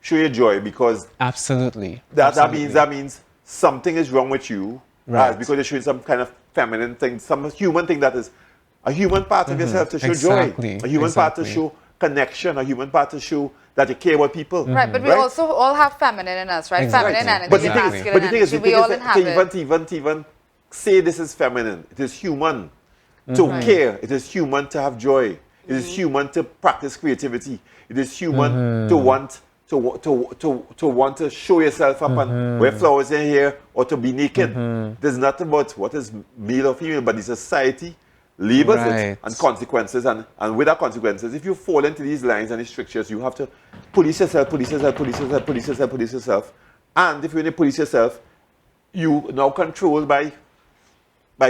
show your joy because that means something is wrong with you, because you're showing some kind of feminine thing, some human thing that is a human part of yourself to show joy, a human part to show connection, a human part to show that you care about people. Right, but we also all have feminine in us, right? Feminine energy, masculine energy, we all inhabit. To even say this is feminine, it is human to care, it is human to have joy, it is human to practice creativity, it is human to want to show yourself up and wear flowers in here or to be naked. There's nothing about what is male or female, but the society labels it and consequences, and with our consequences, if you fall into these lines and these strictures, you have to police yourself. And if you only police yourself, you now controlled by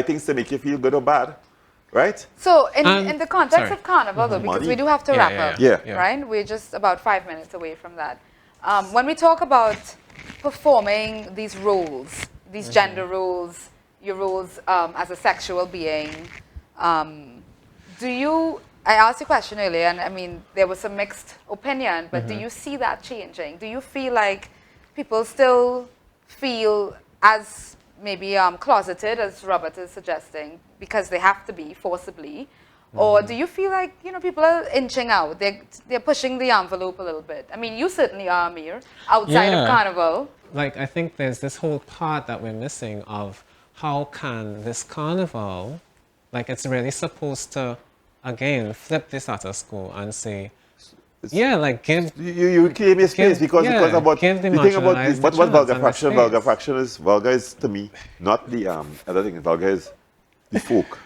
things to make you feel good or bad. Right? So in the context of Carnival, though, because we do have to wrap up, right? We're just about 5 minutes away from that. When we talk about performing these roles, these gender roles, your roles as a sexual being, I asked you a question earlier, and I mean, there was some mixed opinion, but do you see that changing? Do you feel like people still feel as maybe closeted, as Robert is suggesting, because they have to be forcibly? Or do you feel like, you know, people are inching out, they're pushing the envelope a little bit? I mean, you certainly are, Amir, outside of Carnival. Like, I think there's this whole part that we're missing of how can this Carnival, like, it's really supposed to, again, flip the status quo and say, like give you claim your space because about the thing about what vulgar fraction. Vulgar is to me not the other thing. Vulgar is the folk,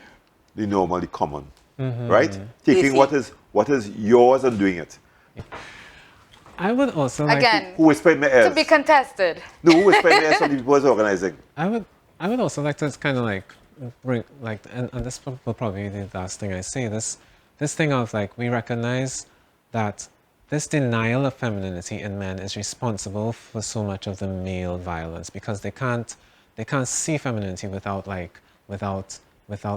the normal, the common, right? Taking what is yours and doing it. I would also again who whispered my ears to be contested. No, who whispered my ears from the people who's organizing. I would also like to kind of like bring and this will probably be the last thing I say. This thing of like we recognize that this denial of femininity in men is responsible for so much of the male violence because they can't see femininity without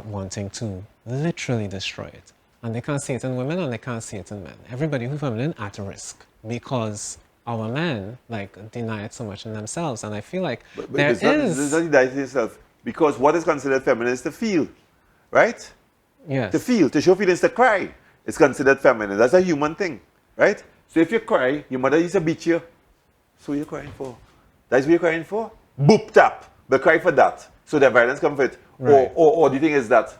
wanting to literally destroy it. And they can't see it in women and they can't see it in men. Everybody who's feminine at risk because our men like deny it so much in themselves. And I feel like it's not deny it yourself because what is considered feminine is to feel, right? Yes. To feel, to show feelings, to cry. It's considered feminine. That's a human thing, right? So if you cry, your mother used to beat you. So you're crying for. That's what you're crying for? Boop tap. But cry for that. So the violence comes with it. Right. Or the thing is that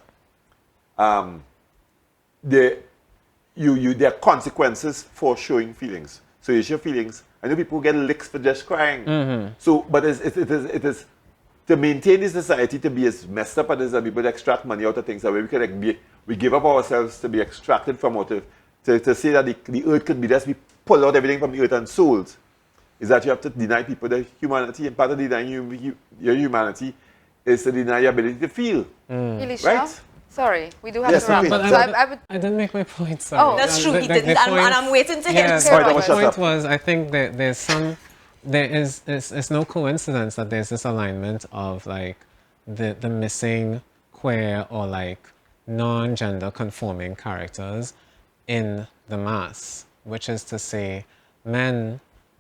there are consequences for showing feelings. So you show feelings. I know people get licks for just crying. So, but it is to maintain the society to be as messed up as that people extract money out of things that way we give up ourselves to be extracted from out of to say that the earth could be just we pull out everything from the earth and sold is that you have to deny people their humanity, and part of denying your humanity is to deny your ability to feel. Elisha? Right? Sorry, we do have to wrap up. I didn't make my point, sorry. Oh, that's true, he didn't, and I'm waiting to hear him. The point was, I think that it's no coincidence that there's this alignment of like the missing queer or like non-gender conforming characters in the mass, which is to say men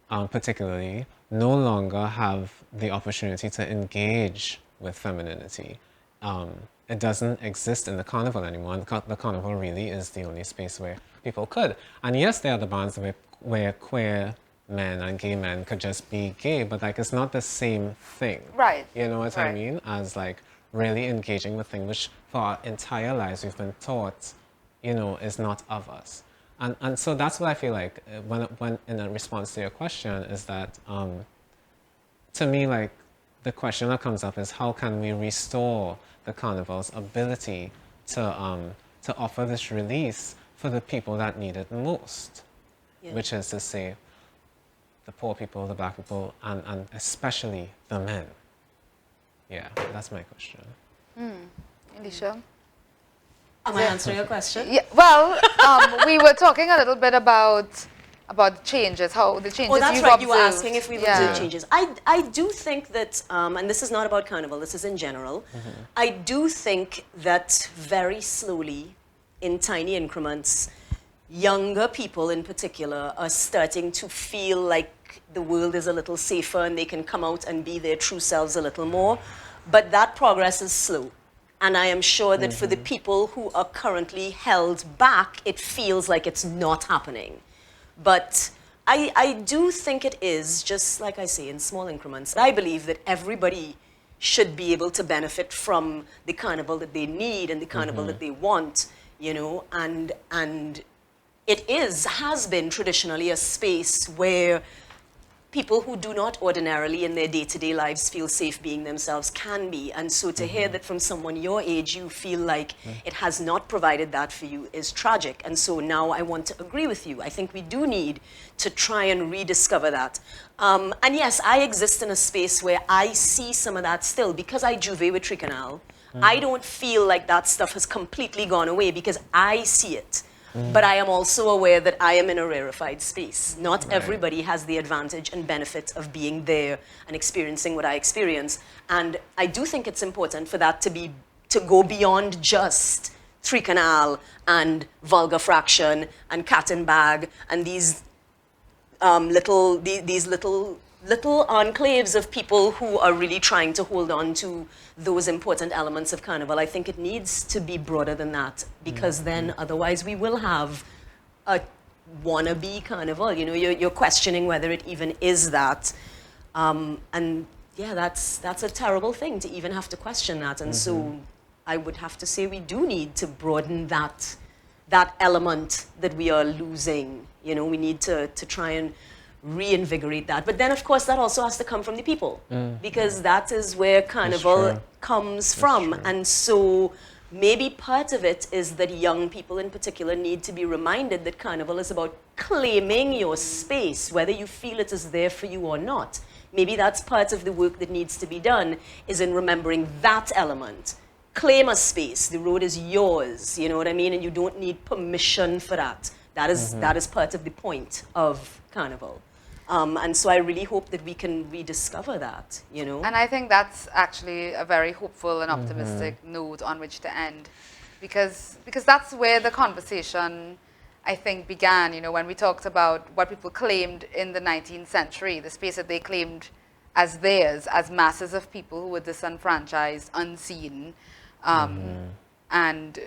particularly no longer have the opportunity to engage with femininity. It doesn't exist in the Carnival anymore. The Carnival really is the only space where people could. And yes, there are the bands where queer men and gay men could just be gay, but like it's not the same thing. Right. You know what I mean? As like really engaging with things which for our entire lives we've been taught, you know, is not of us. And so that's what I feel like when in a response to your question is that to me, like the question that comes up is how can we restore the Carnival's ability to offer this release for the people that need it most, which is to say, the poor people, the black people, and especially the men. Yeah, that's my question. Elisha? Am I answering your question? Yeah, well, we were talking a little bit about the changes, how the changes that's you've right. observed. You were asking if we've observed changes. I do think that, and this is not about Carnival, this is in general, I do think that very slowly, in tiny increments, younger people in particular are starting to feel like the world is a little safer and they can come out and be their true selves a little more. But that progress is slow. And I am sure that for the people who are currently held back, it feels like it's not happening. But I do think it is, just like I say, in small increments. I believe that everybody should be able to benefit from the carnival that they need and the carnival that they want, you know, and it has been traditionally a space where people who do not ordinarily in their day-to-day lives feel safe being themselves can be. And so to hear that from someone your age, you feel like it has not provided that for you is tragic. And so now I want to agree with you. I think we do need to try and rediscover that. And yes, I exist in a space where I see some of that still. Because I juve with Tricanal, I don't feel like that stuff has completely gone away because I see it. But I am also aware that I am in a rarefied space. Not everybody has the advantage and benefit of being there and experiencing what I experience. And I do think it's important for that to go beyond just Tricanal and vulgar fraction and cat and bag and these little enclaves of people who are really trying to hold on to those important elements of Carnival. I think it needs to be broader than that because then otherwise we will have a wannabe Carnival. You know, you're questioning whether it even is that. And yeah, that's a terrible thing to even have to question that. And so I would have to say we do need to broaden that element that we are losing. You know, we need to try and reinvigorate that. But then, of course, that also has to come from the people because that is where Carnival comes from. And so maybe part of it is that young people in particular need to be reminded that Carnival is about claiming your space, whether you feel it is there for you or not. Maybe that's part of the work that needs to be done, is in remembering that element. Claim a space. The road is yours, you know what I mean? And you don't need permission for that. That is part of the point of Carnival. And so I really hope that we can rediscover that, you know. And I think that's actually a very hopeful and optimistic note on which to end. Because that's where the conversation, I think, began, you know, when we talked about what people claimed in the 19th century, the space that they claimed as theirs, as masses of people who were disenfranchised, unseen, and,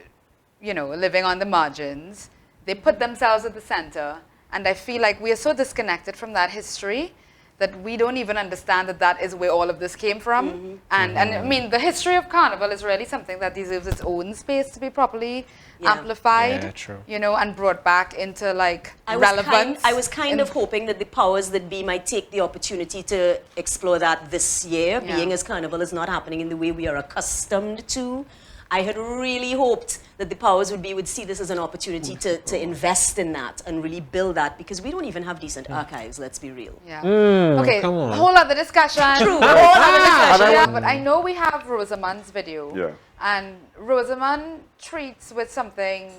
you know, living on the margins. They put themselves at the center. And I feel like we are so disconnected from that history that we don't even understand that that is where all of this came from. And I mean, the history of Carnival is really something that deserves its own space to be properly amplified, you know, and brought back into like relevance. I was kind of hoping that the powers that be might take the opportunity to explore that this year, being as Carnival is not happening in the way we are accustomed to. I had really hoped that the powers would see this as an opportunity to invest in that and really build that because we don't even have decent archives, let's be real. Okay, come on. whole other discussion. True, whole other discussion. But I know we have Rosamond's video. Yeah. And Rosamond treats with something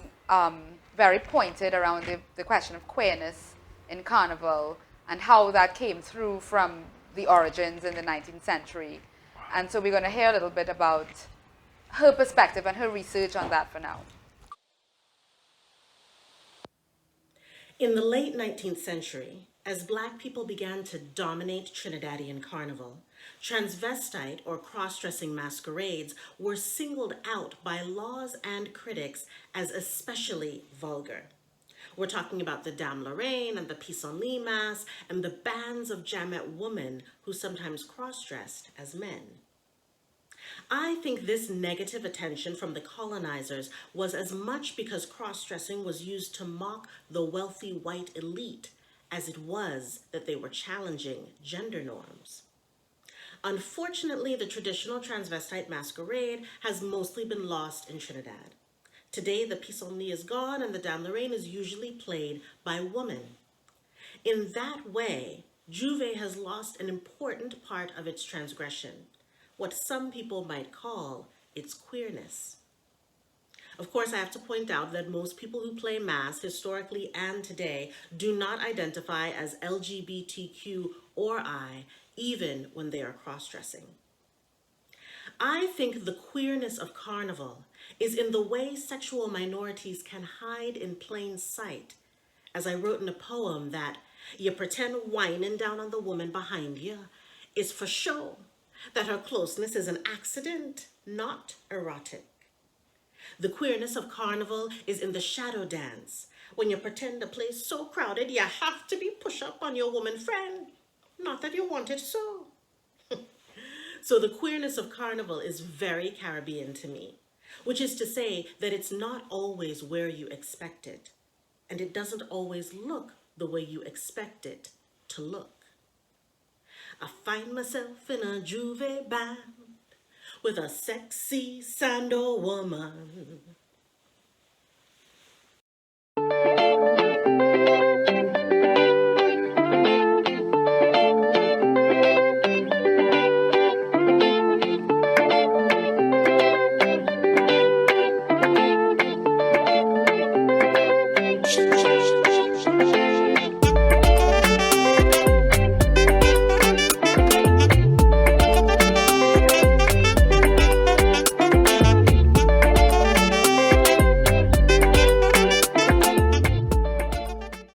very pointed around the question of queerness in Carnival and how that came through from the origins in the 19th century. And so we're going to hear a little bit about her perspective and her research on that for now. In the late 19th century, as Black people began to dominate Trinidadian Carnival, transvestite or cross-dressing masquerades were singled out by laws and critics as especially vulgar. We're talking about the Dame Lorraine and the Pissenlit mask and the bands of Jamet women who sometimes cross-dressed as men. I think this negative attention from the colonizers was as much because cross-dressing was used to mock the wealthy white elite as it was that they were challenging gender norms. Unfortunately, the traditional transvestite masquerade has mostly been lost in Trinidad. Today, the pissenlit is gone and the Dame Lorraine is usually played by women. In that way, Juve has lost an important part of its transgression, what some people might call its queerness. Of course, I have to point out that most people who play mass, historically and today, do not identify as LGBTQ or I, even when they are cross-dressing. I think the queerness of Carnival is in the way sexual minorities can hide in plain sight. As I wrote in a poem that you pretend whining down on the woman behind you is for show, that her closeness is an accident, not erotic. The queerness of Carnival is in the shadow dance, when you pretend the place so crowded you have to be push up on your woman friend, not that you want it so. So the queerness of Carnival is very Caribbean to me, which is to say that it's not always where you expect it, and it doesn't always look the way you expect it to look. I find myself in a Juve band with a sexy Sando woman.